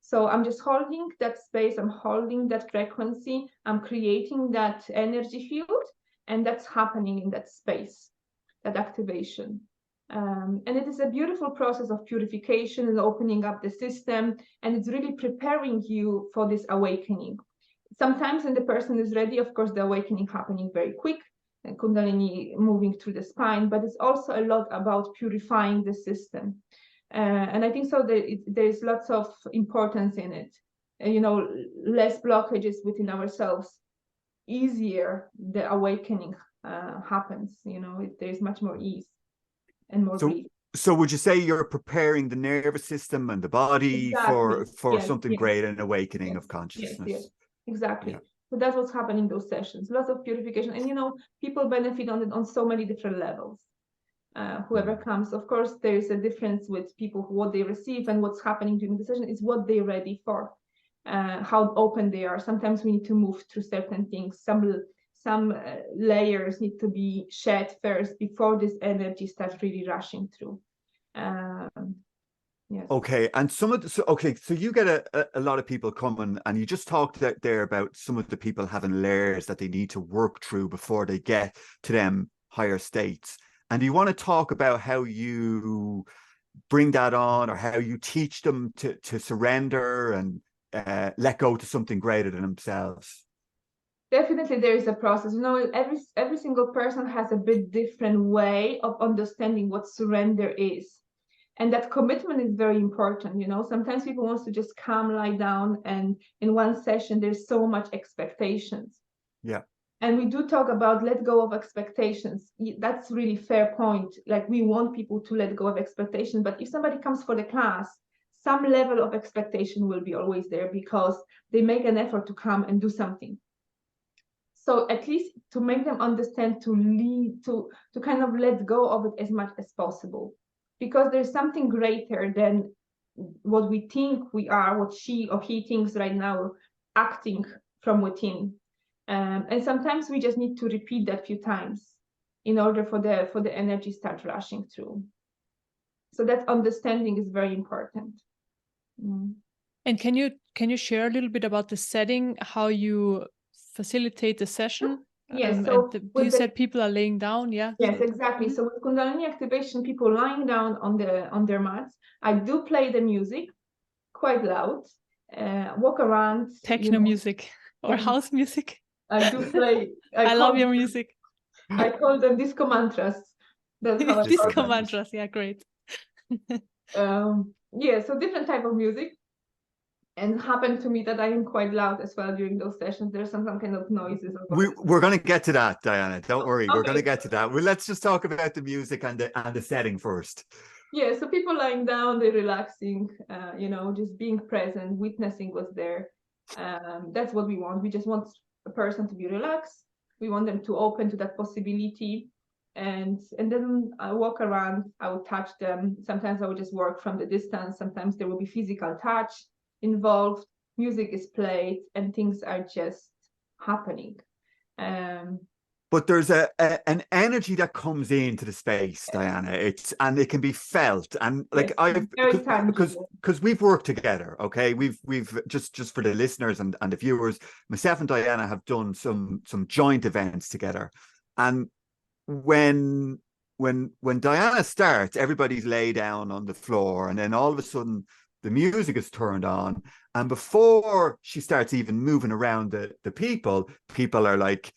So I'm just holding that space, I'm holding that frequency, I'm creating that energy field, and that's happening in that space, that activation. And it is a beautiful process of purification and opening up the system, and it's really preparing you for this awakening. Sometimes when the person is ready, of course, the awakening happening very quick, and Kundalini moving through the spine, but it's also a lot about purifying the system. And I think so that there's lots of importance in it. Less blockages within ourselves, easier the awakening happens. There's much more ease and more breathing. So would you say you're preparing the nervous system and the body for something great, an awakening of consciousness? Yes, exactly. Yeah. So that's what's happening in those sessions. Lots of purification, and people benefit on so many different levels. Whoever comes, of course, there is a difference with people, what they receive and what's happening during the session is what they're ready for, how open they are. Sometimes we need to move through certain things. Some layers need to be shed first before this energy starts really rushing through. Yes. Okay, and so you get a lot of people coming, and you just talked there about some of the people having layers that they need to work through before they get to them higher states. And do you want to talk about how you bring that on, or how you teach them to surrender and let go to something greater than themselves? Definitely there is a process. Every single person has a bit different way of understanding what surrender is. And that commitment is very important. Sometimes people want to just come, lie down, and in one session, there's so much expectations. Yeah. And we do talk about let go of expectations. That's really fair point. Like, we want people to let go of expectations. But if somebody comes for the class, some level of expectation will be always there, because they make an effort to come and do something. So at least to make them understand, to kind of let go of it as much as possible, because there's something greater than what we think we are, what she or he thinks right now, acting from within. And sometimes we just need to repeat that few times in order for the energy start rushing through. So that understanding is very important. And can you share a little bit about the setting, how you facilitate the session? Yes. So you said people are laying down, yeah? Yes, exactly. So with Kundalini activation, people lying down on their mats. I do play the music quite loud, walk around. Techno music or house music. I do play. I love your music. I call them disco mantras. That's how I disco call them. mantras. Yeah, great. Yeah, so different type of music. And happened to me that I am quite loud as well during those sessions. There's some kind of noises. We're going to get to that, Diana. Don't worry. Okay. We're going to get to that. Well, let's just talk about the music and the setting first. Yeah, so people lying down, they're relaxing, just being present, witnessing what's there. That's what we want. We just want a person to be relaxed. We want them to open to that possibility. And then I walk around, I will touch them. Sometimes I will just work from the distance. Sometimes there will be physical touch involved. Music is played and things are just happening. But there's an energy that comes into the space, Diana. And it can be felt. And like because we've worked together, okay. We've just for the listeners and the viewers, myself and Diana have done some joint events together. And when Diana starts, everybody's lay down on the floor, and then all of a sudden the music is turned on, and before she starts even moving around the people are like,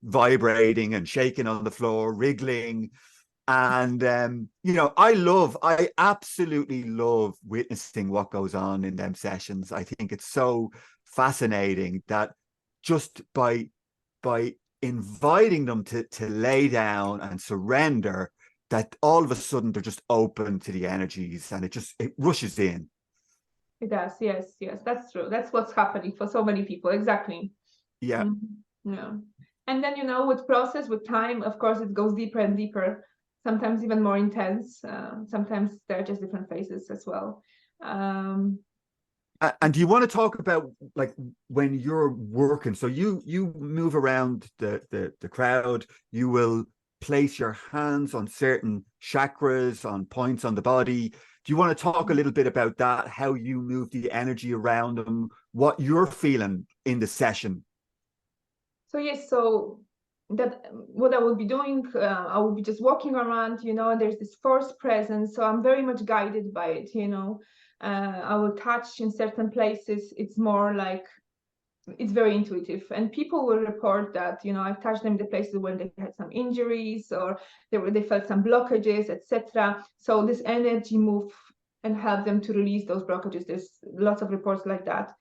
vibrating and shaking on the floor, wriggling. And I absolutely love witnessing what goes on in them sessions. I think it's so fascinating that just by inviting them to lay down and surrender, that all of a sudden they're just open to the energies, and it rushes in. It does. Yes, that's true. That's what's happening for so many people. Exactly. Yeah. Yeah. And then, with process, with time, of course, it goes deeper and deeper, sometimes even more intense. Sometimes there are just different phases as well. And do you want to talk about like when you're working? So you move around the crowd, you will place your hands on certain chakras, on points on the body. Do you want to talk a little bit about that, how you move the energy around them, what you're feeling in the session? So yes, so that what I will be doing, I will be just walking around, there's this force presence. So I'm very much guided by it, I will touch in certain places. It's more like, it's very intuitive, and people will report that, I've touched them in the places when they had some injuries or they felt some blockages, etc. So this energy move and help them to release those blockages. There's lots of reports like that.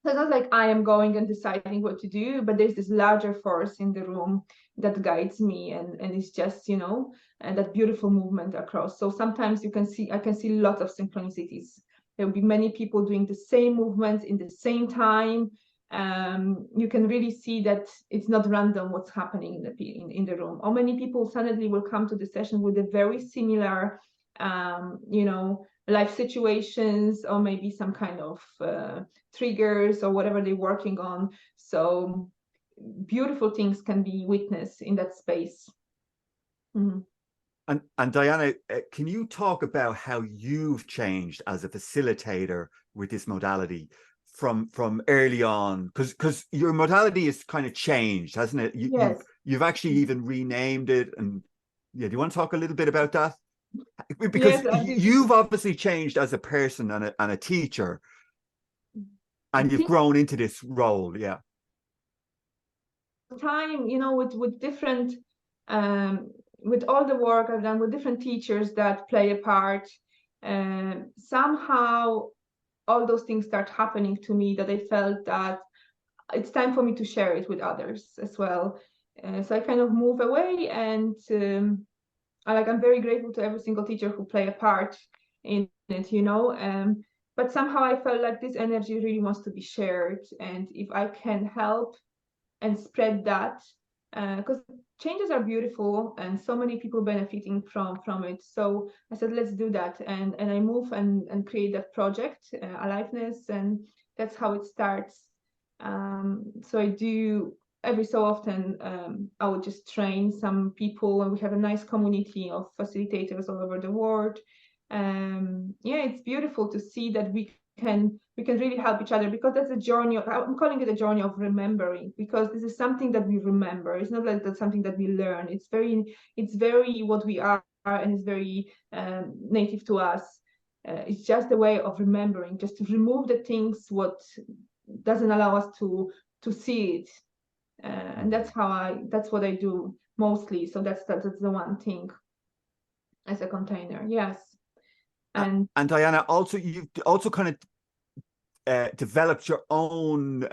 So it's not like I am going and deciding what to do, but there's this larger force in the room that guides me, and it's just, and that beautiful movement across. So sometimes I can see lots of synchronicities. There will be many people doing the same movements in the same time. You can really see that it's not random what's happening in the room. Or many people suddenly will come to the session with a very similar, life situations, or maybe some kind of triggers or whatever they're working on. So beautiful things can be witnessed in that space. Mm-hmm. And Diana, can you talk about how you've changed as a facilitator with this modality from early on? Because your modality is kind of changed, hasn't it? Yes. You've actually even renamed it. And yeah, do you want to talk a little bit about that? Because you've obviously changed as a person and a teacher, and you've grown into this role. Yeah. Time, with different with all the work I've done with different teachers that play a part, somehow all those things start happening to me, that I felt that it's time for me to share it with others as well. So I kind of move away, and I'm very grateful to every single teacher who play a part in it, but somehow I felt like this energy really wants to be shared, and if I can help and spread that, because changes are beautiful and so many people benefiting from it. So I said, let's do that. And I move and create that project, Aliveness, and that's how it starts. So I do every so often, I would just train some people, and we have a nice community of facilitators all over the world. Yeah, it's beautiful to see that we can really help each other, because that's a journey of, I'm calling it a journey of remembering, because this is something that we remember. It's not like that's something that we learn. It's very what we are, and it's very native to us. It's just a way of remembering, just to remove the things what doesn't allow us to see it. And that's what I do mostly. So that's the one thing as a container. Yes. And Diana, also you've also kind of developed your own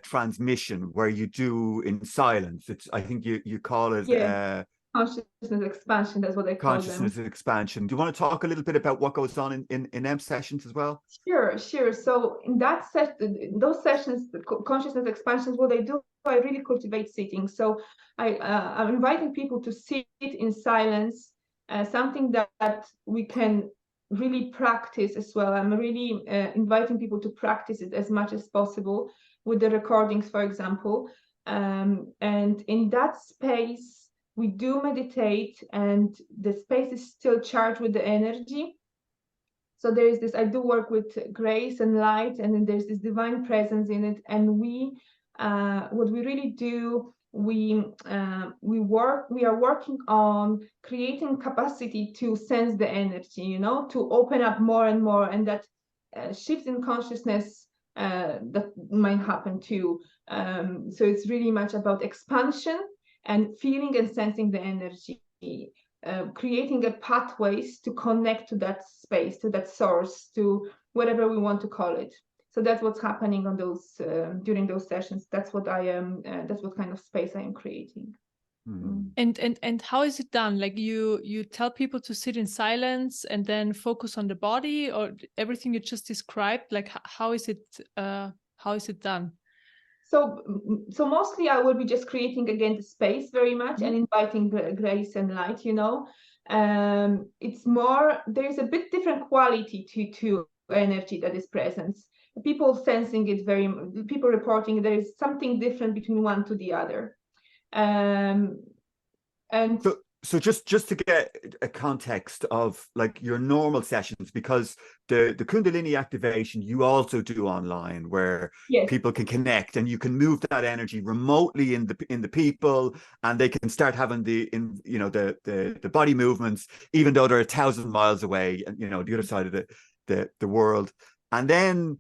transmission where you do in silence. I think you call it consciousness expansion. That's what I call them. Consciousness expansion. Do you want to talk a little bit about what goes on in them sessions as well? Sure. So in that those sessions, the consciousness expansions, what I do, I really cultivate sitting. So I'm inviting people to sit in silence, something that we can really practice as well. I'm really inviting people to practice it as much as possible with the recordings, for example. And in that space, we do meditate, and the space is still charged with the energy. So there is this, I do work with grace and light, and then there's this divine presence in it. And what we really do, we are working on creating capacity to sense the energy, to open up more and more, and that shift in consciousness that might happen too. So it's really much about expansion and feeling and sensing the energy. Creating a pathways to connect to that space, to that source, to whatever we want to call it. So that's what's happening on those during those sessions. That's what I am. That's what kind of space I am creating. And how is it done? Like you tell people to sit in silence and then focus on the body, or everything you just described? Like how is it done? So mostly I will be just creating again the space very much and inviting the grace and light. It's more, there's a bit different quality to energy that is present. People sensing it people reporting there is something different between one to the other. And so just to get a context of like your normal sessions, because the Kundalini activation you also do online, where people can connect and you can move that energy remotely in the people, and they can start having the body movements, even though they're 1,000 miles away, and the other side of the world. And then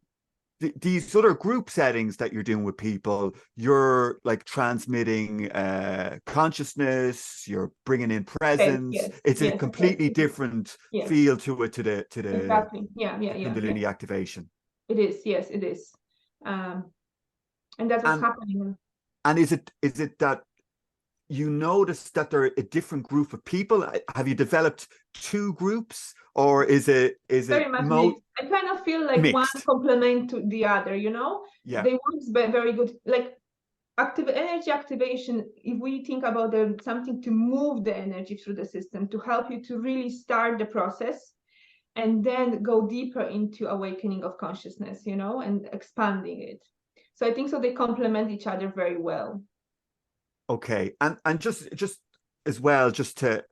these other group settings that you're doing with people, you're like transmitting consciousness, you're bringing in presence. It's a completely different feel to it, to the exactly. Kundalini activation. It is, yes, it is. And that's what's happening. And is it that you notice that they're a different group of people? Have you developed two groups, or is it very much mixed? I kind of feel like mixed. One complement to the other, Yeah. They work very good. Like energy activation, if we think about something to move the energy through the system, to help you to really start the process and then go deeper into awakening of consciousness, and expanding it. So I think so they complement each other very well. Okay, and just as well, just to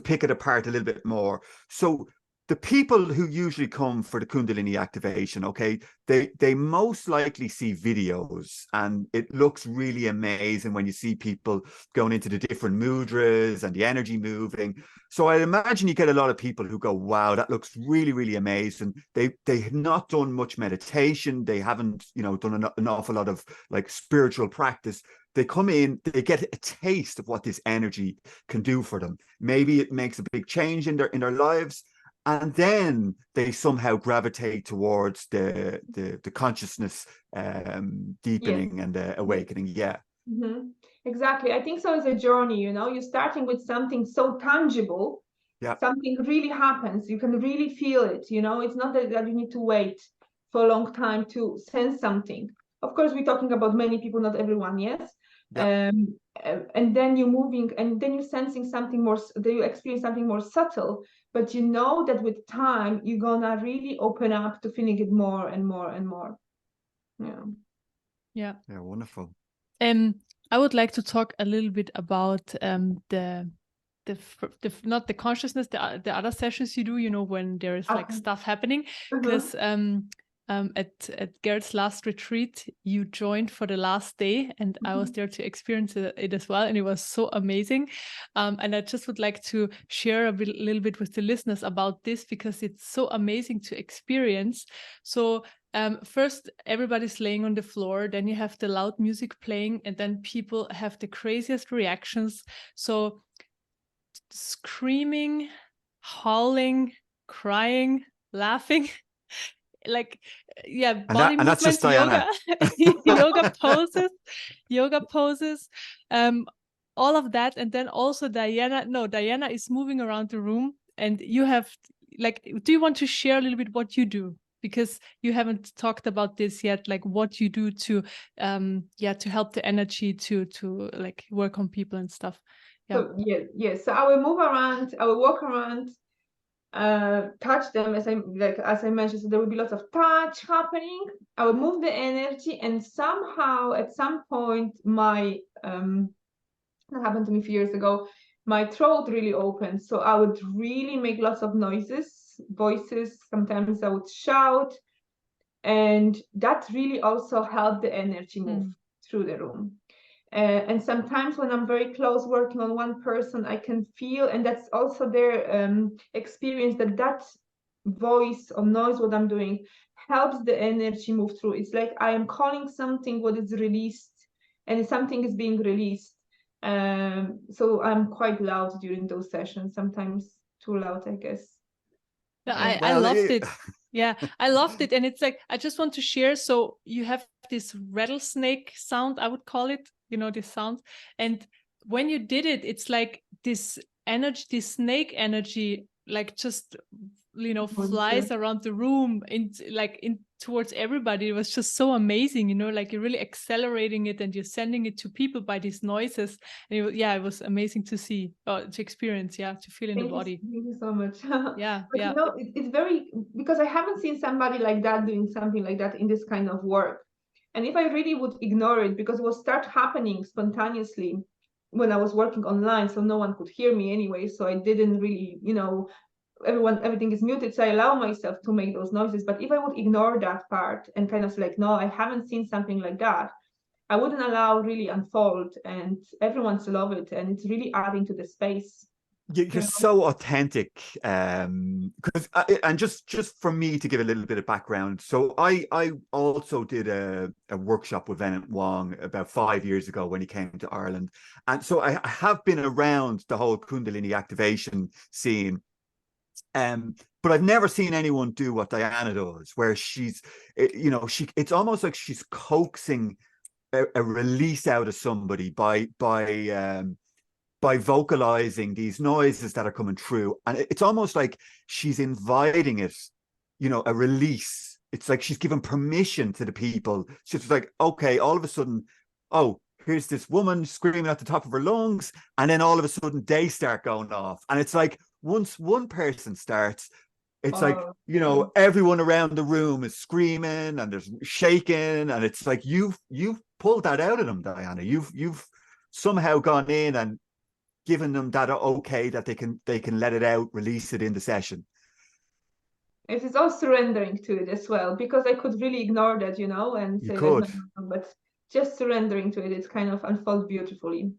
pick it apart a little bit more. So the people who usually come for the Kundalini activation, okay, they most likely see videos, and it looks really amazing when you see people going into the different mudras and the energy moving. So I imagine you get a lot of people who go, wow, that looks really, really amazing. They have not done much meditation. They haven't, done an awful lot of like spiritual practice. They come in, they get a taste of what this energy can do for them. Maybe it makes a big change in their lives, and then they somehow gravitate towards the consciousness deepening and awakening. Yeah. Mm-hmm. Exactly. I think so. It's a journey. You're starting with something so tangible. Yeah. Something really happens. You can really feel it. It's not that you need to wait for a long time to sense something. Of course, we're talking about many people, not everyone. Yes. Yeah. And then you're moving, and then you're sensing something more, then you experience something more subtle, but you know that with time you're gonna really open up to feeling it more and more and more. Yeah, Wonderful. I would like to talk a little bit about the not the consciousness, the other sessions you do, you know, when there is like stuff happening, because at Gert's last retreat you joined for the last day, and I was there to experience it as well, and it was so amazing. And I just would like to share a little bit with the listeners about this, because it's so amazing to experience. So first everybody's laying on the floor, then you have the loud music playing, and then people have the craziest reactions. So screaming, howling, crying, laughing, like body And that's just movements, Diana. yoga poses, all of that. And then also Diana is moving around the room, and you have, like, do you want to share a little bit what you do? Because you haven't talked about this yet, like what you do to to help the energy to like work on people and stuff. So so I will move around, I will walk around, touch them, as I mentioned. So there will be lots of touch happening. I will move the energy, and somehow at some point my that happened to me a few years ago, my throat really opened, so I would really make lots of voices. Sometimes I would shout, and that really also helped the energy move through the room. And sometimes when I'm very close working on one person, I can feel, and that's also their experience, that voice or noise, what I'm doing, helps the energy move through. It's like I am calling something what is released, and something is being released. So I'm quite loud during those sessions, sometimes too loud, I guess. I loved it. Yeah, I loved it. And it's like, I just want to share. So you have this rattlesnake sound, I would call it, you know, this sound. And when you did it, it's like this energy, this snake energy, like just, you know, flies around the room in towards everybody. It was just so amazing, you know, like you're really accelerating it and you're sending it to people by these noises. And it was amazing to see, to experience, to feel in the body. Thank you so much. But you know, it's very, because I haven't seen somebody like that doing something like that in this kind of work. And if I really would ignore it, because it will start happening spontaneously when I was working online, so no one could hear me anyway, so I didn't really, you know, everything is muted, so I allow myself to make those noises. But if I would ignore that part and kind of like, no, I haven't seen something like that, I wouldn't allow really unfold, and everyone's love it, and it's really adding to the space. You're so authentic, because and just for me to give a little bit of background, so I also did a workshop with Venant Wong about 5 years ago when he came to Ireland, and so I have been around the whole Kundalini activation scene, but I've never seen anyone do what Diana does, where she's, you know, it's almost like she's coaxing a release out of somebody by vocalizing these noises that are coming through. And it's almost like she's inviting it, you know, a release. It's like she's given permission to the people. She's like, okay, all of a sudden, oh, here's this woman screaming at the top of her lungs. And then all of a sudden they start going off. And it's like, once one person starts, it's like, you know, everyone around the room is screaming and there's shaking. And it's like, you've pulled that out of them, Diana. You've somehow gone in and given them that okay that they can let it out, release it in the session. It is all surrendering to it as well, because I could really ignore that, you know, and say that, no, but just surrendering to it, it's kind of unfolds beautifully.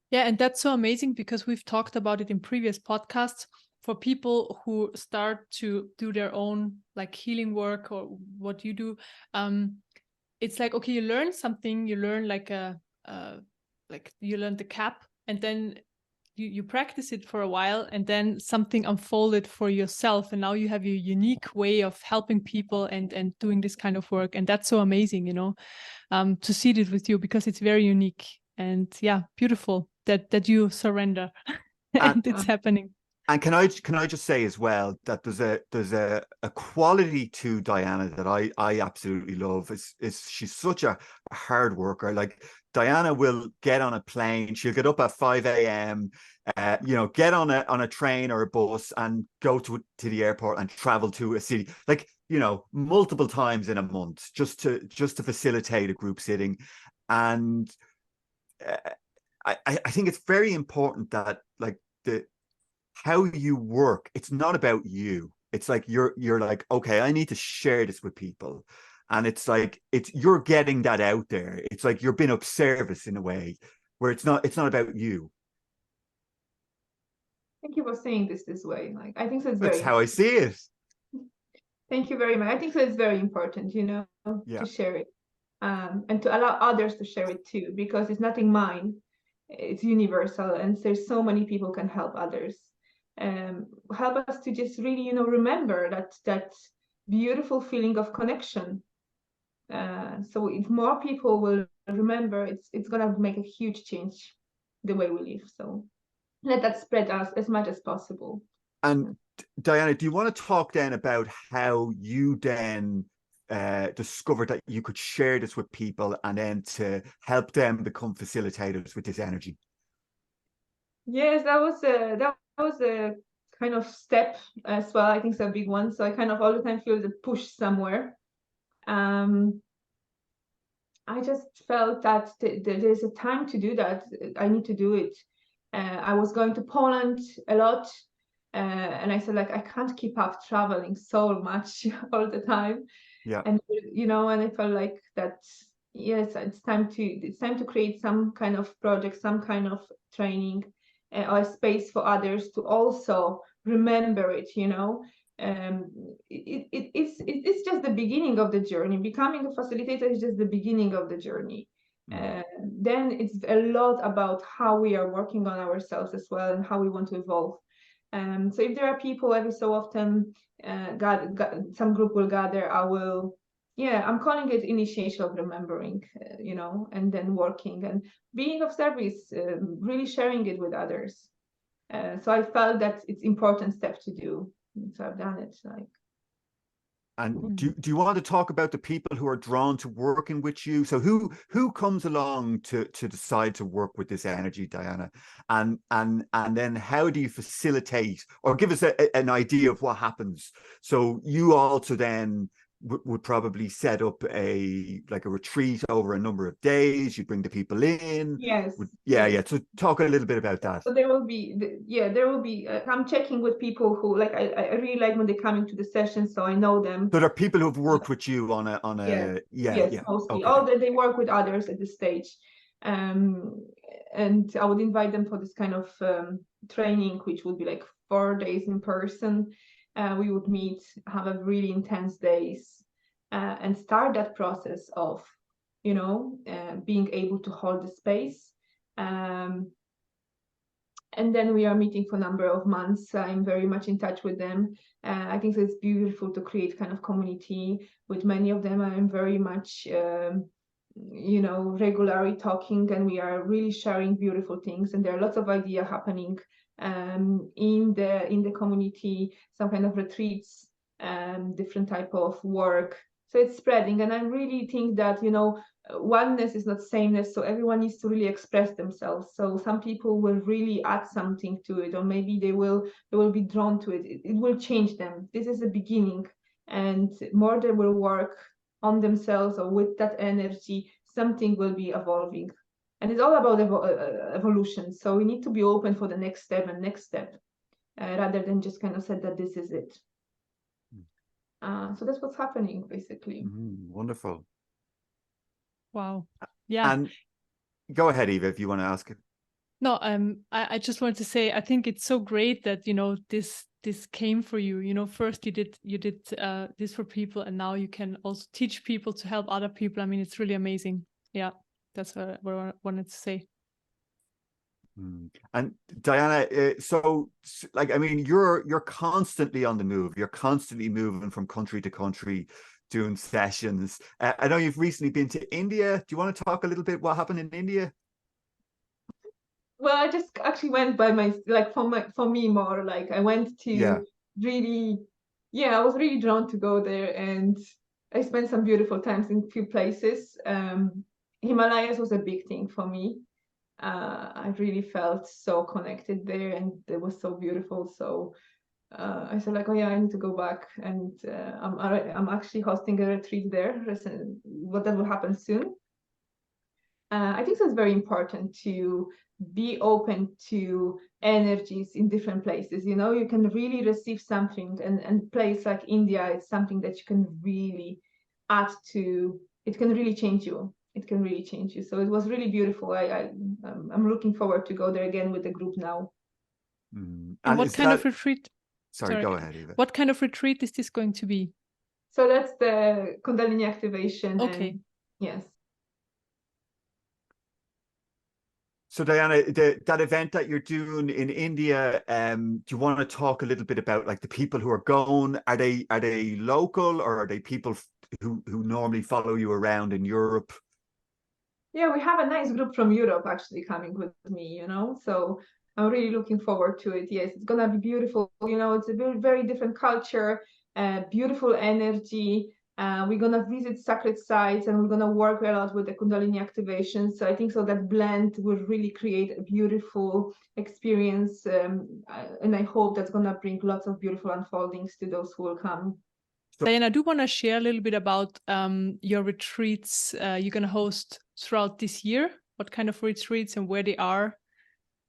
Yeah, and that's so amazing, because we've talked about it in previous podcasts. For people who start to do their own like healing work or what you do, it's like, okay, you learn something, you learn like you learn the cap, and then you practice it for a while, and then something unfolded for yourself, and now you have your unique way of helping people and doing this kind of work. And that's so amazing, you know, to see it with you, because it's very unique. And beautiful that you surrender and it's happening. And can I just say as well that there's a quality to Diana that I absolutely love. Is she's such a hard worker. Like Diana will get on a plane, she'll get up at 5 a.m., you know, get on a train or a bus and go to the airport and travel to a city, like, you know, multiple times in a month just to facilitate a group sitting. And uh, I think it's very important that like the how you work, it's not about you. It's like you're like, okay, I need to share this with people. And it's like you're getting that out there. It's like you're being of service in a way where it's not about you. Thank you for saying this way. Like, I think so it's That's very how I see it. thank you very much. I think so it's very important, you know, Yeah. to share it, and to allow others to share it too, because it's nothing mine. It's universal, and there's so many people can help others. Help us to just really, you know, remember that beautiful feeling of connection. So if more people will remember, it's gonna make a huge change the way we live. So let that spread us as much as possible. And Diana, do you want to talk then about how you then discovered that you could share this with people and then to help them become facilitators with this energy? Yes, that was a kind of step as well. I think it's a big one. So I kind of all the time feel the push somewhere. Um, I just felt that there's a time to do that. I need to do it. I was going to Poland a lot, and I said like I can't keep up traveling so much all the time. Yeah. And you know, and I felt like that. Yes, it's time to create some kind of project, some kind of training, or a space for others to also remember it. You know, it's just the beginning of the journey. Becoming a facilitator is just the beginning of the journey. Mm. Then it's a lot about how we are working on ourselves as well and how we want to evolve. So if there are people every so often, some group will gather, I'm calling it initiation of remembering, you know, and then working and being of service, really sharing it with others. So I felt that it's important step to do. So I've done it. Like, And do you want to talk about the people who are drawn to working with you? So who comes along to decide to work with this energy, Diana? And then how do you facilitate or give us an idea of what happens? So you also then would probably set up a retreat over a number of days. You bring the people in. yes, Yeah, yes. yeah. So talk a little bit about that. So there will be, there will be. I'm checking with people who like. I really like when they come into the session, so I know them. So there are people who've worked with you on Yeah. a yeah, Yes, yeah. mostly. Okay. They work with others at this stage, and I would invite them for this kind of training, which would be like 4 days in person. We would meet, have a really intense days, and start that process of, you know, being able to hold the space. And then we are meeting for a number of months. I'm very much in touch with them. I think it's beautiful to create kind of community with many of them. I'm very much, you know, regularly talking, and we are really sharing beautiful things. And there are lots of ideas happening in the community, some kind of retreats, different type of work. So it's spreading, and I really think that, you know, oneness is not sameness, so everyone needs to really express themselves. So some people will really add something to it, or maybe they will be drawn to it. It will change them. This is the beginning, and more they will work on themselves or with that energy, something will be evolving. And it's all about evolution. So we need to be open for the next step and next step, rather than just kind of said that this is it. So that's what's happening basically. Wonderful. Wow. Yeah. And go ahead, Eva, if you want to ask it. No, I just wanted to say I think it's so great that, you know, this came for you. You know, first you did this for people, and now you can also teach people to help other people. I mean, it's really amazing. Yeah, that's what I wanted to say. And Diana, so like, I mean, you're constantly on the move. You're constantly moving from country to country, doing sessions. I know you've recently been to India. Do you want to talk a little bit what happened in India? Well, I just actually went by for me more like I went to really, I was really drawn to go there, and I spent some beautiful times in a few places. Himalayas was a big thing for me. I really felt so connected there, and it was so beautiful. So I said like, oh yeah, I need to go back, and I'm actually hosting a retreat there. What that will happen soon. I think it's very important to be open to energies in different places. You know, you can really receive something, and place like India is something that you can really add to. It can really change you. It can really change you. So it was really beautiful. I'm looking forward to go there again with the group now. And what kind of retreat? Sorry, go ahead, Eva. What kind of retreat is this going to be? So that's the Kundalini activation. Okay. And yes. So Diana, that event that you're doing in India, do you want to talk a little bit about like the people who are going? Are they local, or are they people who normally follow you around in Europe? Yeah, we have a nice group from Europe actually coming with me, you know, so I'm really looking forward to it. Yes, it's gonna be beautiful. You know, it's a very, very different culture, beautiful energy. We're gonna visit sacred sites, and we're gonna work a lot with the Kundalini activation. So I think so that blend will really create a beautiful experience, and I hope that's gonna bring lots of beautiful unfoldings to those who will come. Diana, I do want to share a little bit about your retreats you're going to host throughout this year. What kind of retreats and where they are?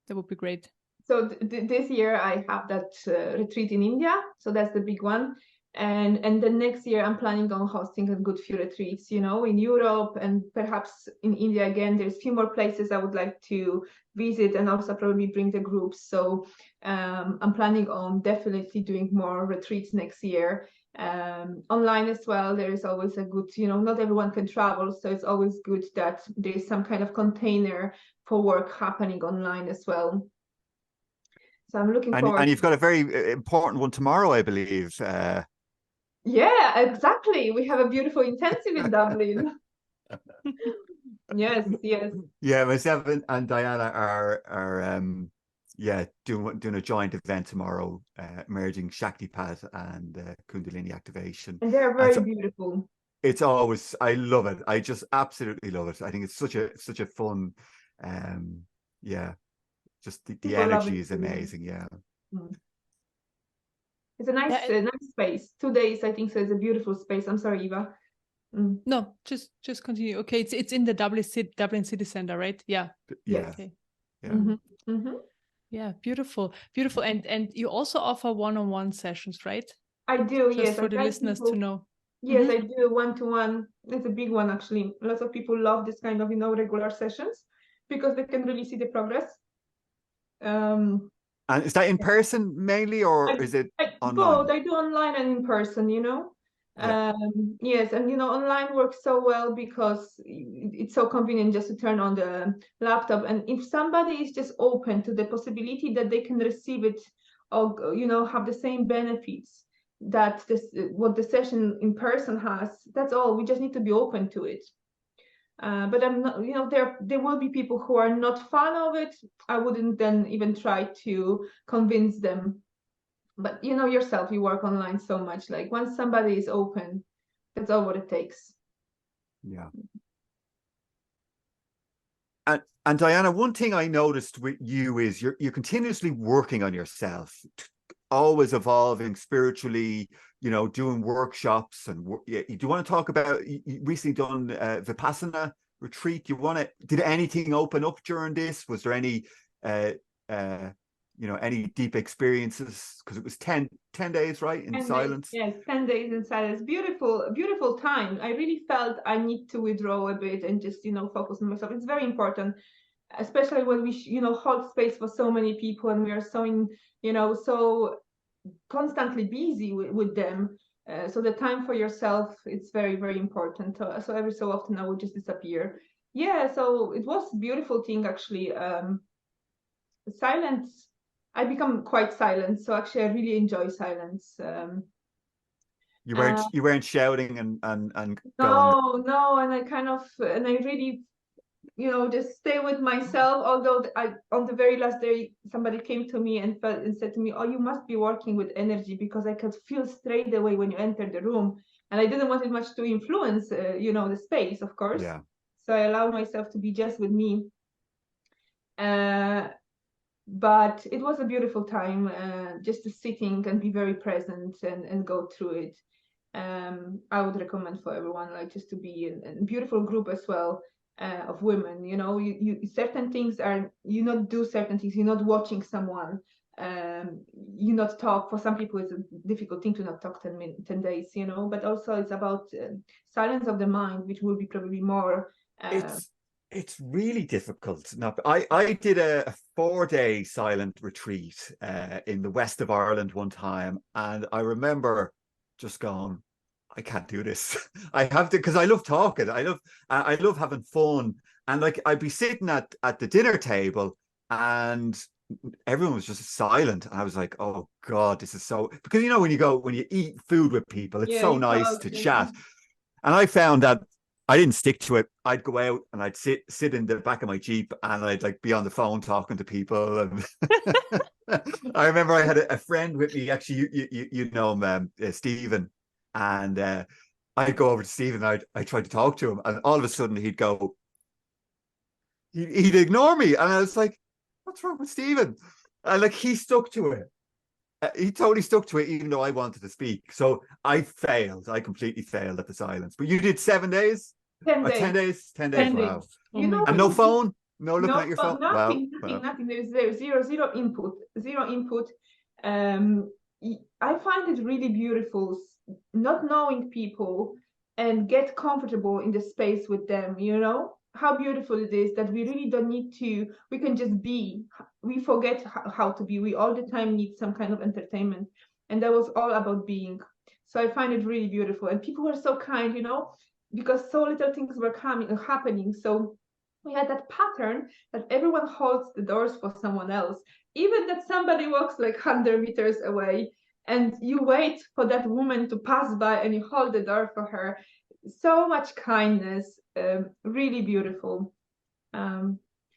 That would be great. So this year I have that retreat in India. So that's the big one. And the next year I'm planning on hosting a good few retreats, you know, in Europe and perhaps in India again. There's a few more places I would like to visit, and also probably bring the groups. So I'm planning on definitely doing more retreats next year. Online as well, there is always a good, you know, not everyone can travel, so it's always good that there is some kind of container for work happening online as well. So I'm looking forward. And you've got a very important one tomorrow, I believe. Yeah, exactly. We have a beautiful intensive in Dublin. Yes. Yeah, myself and Diana are doing a joint event tomorrow, merging Shaktipat and Kundalini activation. And they're very beautiful. It's always, I love it. I just absolutely love it. I think it's such a fun, just the energy is amazing. Yeah. It's a nice space. 2 days, I think, so it's a beautiful space. I'm sorry, Eva. No, just continue. Okay, it's in the Dublin City Center, right? Yeah. Yeah. Okay. Yeah. Yeah, beautiful. And you also offer one-on-one sessions, right? I do. Just for the listeners to know. Yes, I do one-to-one. It's a big one, actually. Lots of people love this kind of, you know, regular sessions because they can really see the progress. And is that in person mainly, or is it online? Both. I do online and in person, you know. Yes, and you know, online works so well because it's so convenient just to turn on the laptop. And if somebody is just open to the possibility that they can receive it, or you know, have the same benefits that what the session in person has, that's all. We just need to be open to it. But I'm not, you know, there will be people who are not fan of it. I wouldn't then even try to convince them. But you know yourself, you work online so much. Like once somebody is open, that's all what it takes. Yeah. And Diana, one thing I noticed with you is you're continuously working on yourself, always evolving spiritually, you know, doing workshops. And do you want to talk about, you recently done Vipassana retreat? Did anything open up during this? Was there any you know, any deep experiences? Because it was 10 days, right, in silence. Yes, 10 days in silence. Beautiful time. I really felt I need to withdraw a bit and just, you know, focus on myself. It's very important, especially when we you know, hold space for so many people, and we are so you know, so constantly busy with them. So the time for yourself, it's very, very important. So every so often I would just disappear. Yeah, so it was a beautiful thing, actually. Silence, I become quite silent, so actually I really enjoy silence. You weren't shouting and no, and I really just stay with myself. Although on the very last day, somebody came to me and said to me, "Oh, you must be working with energy, because I could feel straight away when you entered the room." And I didn't want it much to influence, the space, of course. Yeah. So I allowed myself to be just with me. But it was a beautiful time, just to sitting and be very present and go through it. I would recommend for everyone, like, just to be in a beautiful group as well, of women. You certain things are, you not do certain things. You're not watching someone. You not talk. For some people, it's a difficult thing to not talk 10 days. But also it's about silence of the mind, which will be probably more. It's really difficult. Now, I did a 4-day silent retreat in the west of Ireland one time, and I remember just going, I can't do this. I have to, because I love talking. I love having fun, and like I'd be sitting at the dinner table, and everyone was just silent. And I was like, oh God, this is so, because when you eat food with people, it's so nice to chat. And I found that I didn't stick to it. I'd go out and I'd sit in the back of my Jeep, and I'd like be on the phone talking to people. And I remember I had a friend with me. Actually, you know him, Stephen, and I'd go over to Stephen. I tried to talk to him, and all of a sudden he'd go, he'd ignore me, and I was like, "What's wrong with Stephen?" And like he stuck to it. He totally stuck to it, even though I wanted to speak. So I failed. I completely failed at the silence. But you did 7 days? 10 days. 10 days? 10 days, 10 days. wow. Oh And no phone? No looking no, at your phone? nothing, Wow. nothing. There's zero input. I find it really beautiful not knowing people and get comfortable in the space with them. How beautiful it is that we really don't need to, we can just be. We forget how to be. We all the time need some kind of entertainment. And that was all about being. So I find it really beautiful. And people were so kind, because so little things were happening. So we had that pattern that everyone holds the doors for someone else, even that somebody walks like 100 meters away, and you wait for that woman to pass by and you hold the door for her. So much kindness, really beautiful.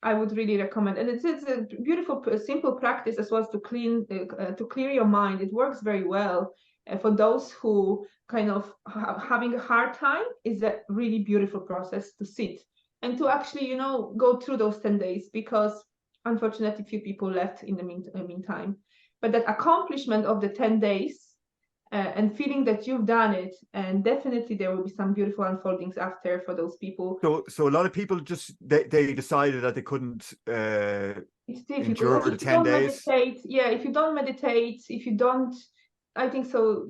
I would really recommend, and it's a beautiful, simple practice as well, to clear your mind. It works very well. For those who kind of having a hard time, is a really beautiful process to sit and to actually, go through those 10 days, because unfortunately few people left in the meantime. But that accomplishment of the 10 days, and feeling that you've done it, and definitely there will be some beautiful unfoldings after for those people. So a lot of people just, they decided that they couldn't It's difficult. endure the 10 days. Meditate, if you don't meditate, if you don't, I think so,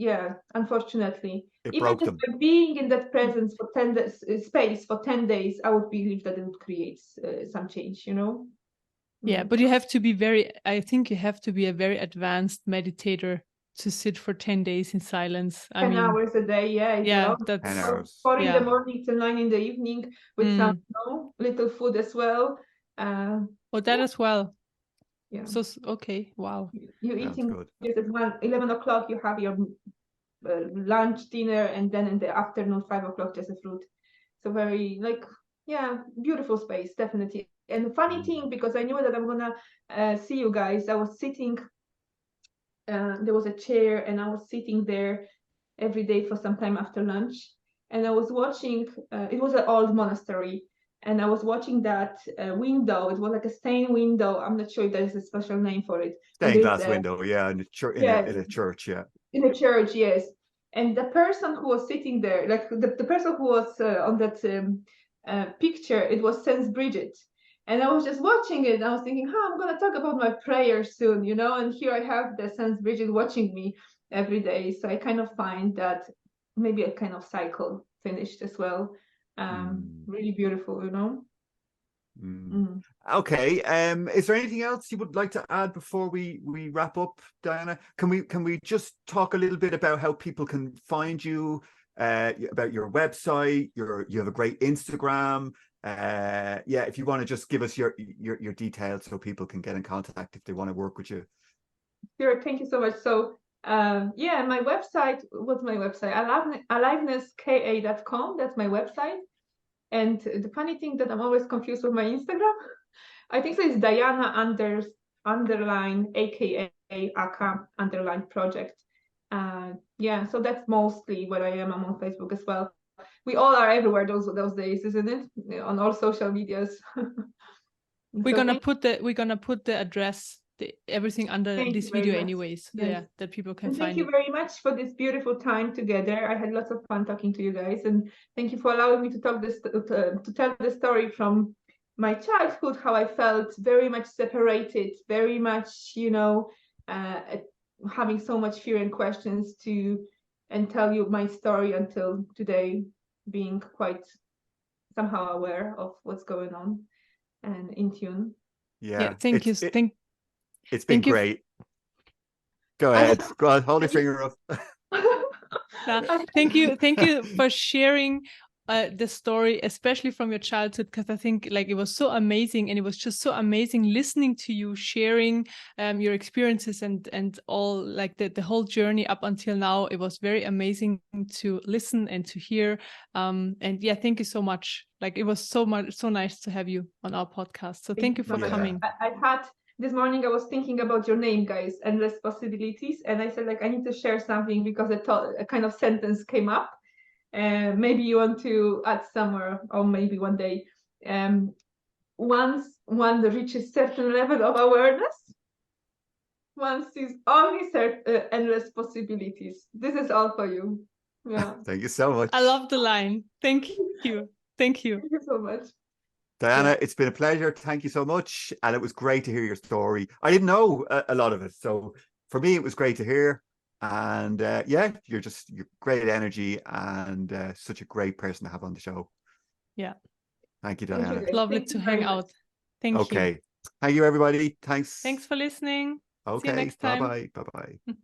unfortunately. It Even broke just them. by being in that presence for 10 days, space for 10 days, I would believe that it would create some change, Yeah, but you have to be I think you have to be a very advanced meditator to sit for 10 days in silence. 10 hours a day, that's 10 hours. 4 in the morning till 9 in the evening with some little food as well. That as well. Yeah. So, okay, wow. You're Sounds eating good. just at 11 o'clock, you have your lunch, dinner, and then in the afternoon, 5 o'clock, just a fruit. So very, beautiful space, definitely. And the funny thing, because I knew that I'm gonna see you guys, I was sitting, there was a chair, and I was sitting there every day for some time after lunch, and I was watching, it was an old monastery, and I was watching that window. It was like a stained window. I'm not sure if there's a special name for it. Stained glass window, in a church, in a church, in a church, yes. And the person who was sitting there, like the person who was on that picture, it was Saint Bridget. And I was just watching it, and I was thinking, I'm going to talk about my prayer soon, and here I have the Saint Bridget watching me every day. So I kind of find that maybe a kind of cycle finished as well. Really beautiful, Okay. Is there anything else you would like to add before we wrap up, Diana? Can we just talk a little bit about how people can find you, about your website? You have a great Instagram. If you want to just give us your details so people can get in contact if they want to work with you. Sure, thank you so much. So my website, what's my website? aliveness.ka.com. That's my website. And the funny thing that I'm always confused with my Instagram, I think so it's Diana underline aka Aka underline project. Yeah, so that's mostly what I am. I'm on Facebook as well. We all are everywhere those days, isn't it? On all social medias. We're gonna put the address, everything under Thank this you very video much. anyways. Yes. Yeah, that people can And find thank you it. very much for this beautiful time together. I had lots of fun talking to you guys, and thank you for allowing me to tell the story from my childhood, how I felt very much separated, very much, having so much fear and questions and tell you my story until today, being quite somehow aware of what's going on and in tune. Yeah, thank you. It's been great. Go ahead. Go on, hold your finger up. Thank you for sharing the story, especially from your childhood, because I think like it was so amazing, and it was just so amazing listening to you sharing your experiences and all, like the whole journey up until now. It was very amazing to listen and to hear. And yeah, thank you so much. Like it was so nice to have you on our podcast. So thank you for coming. I had this morning, I was thinking about your name, guys, Endless Possibilities, and I said like I need to share something because a kind of sentence came up. Maybe you want to add somewhere, or maybe one day. Once one reaches certain level of awareness, one sees only endless possibilities. This is all for you. Yeah. Thank you so much. I love the line. Thank you. Thank you. Thank you so much. Diana, it's been a pleasure. Thank you so much. And it was great to hear your story. I didn't know a lot of it. So for me, it was great to hear. And yeah, you're great energy and such a great person to have on the show. Yeah. Thank you, Diana. Thank you, lovely to hang out. Thank you. Okay. Thank you, everybody. Thanks. Thanks for listening. Okay. See you next time. Bye-bye. Bye-bye.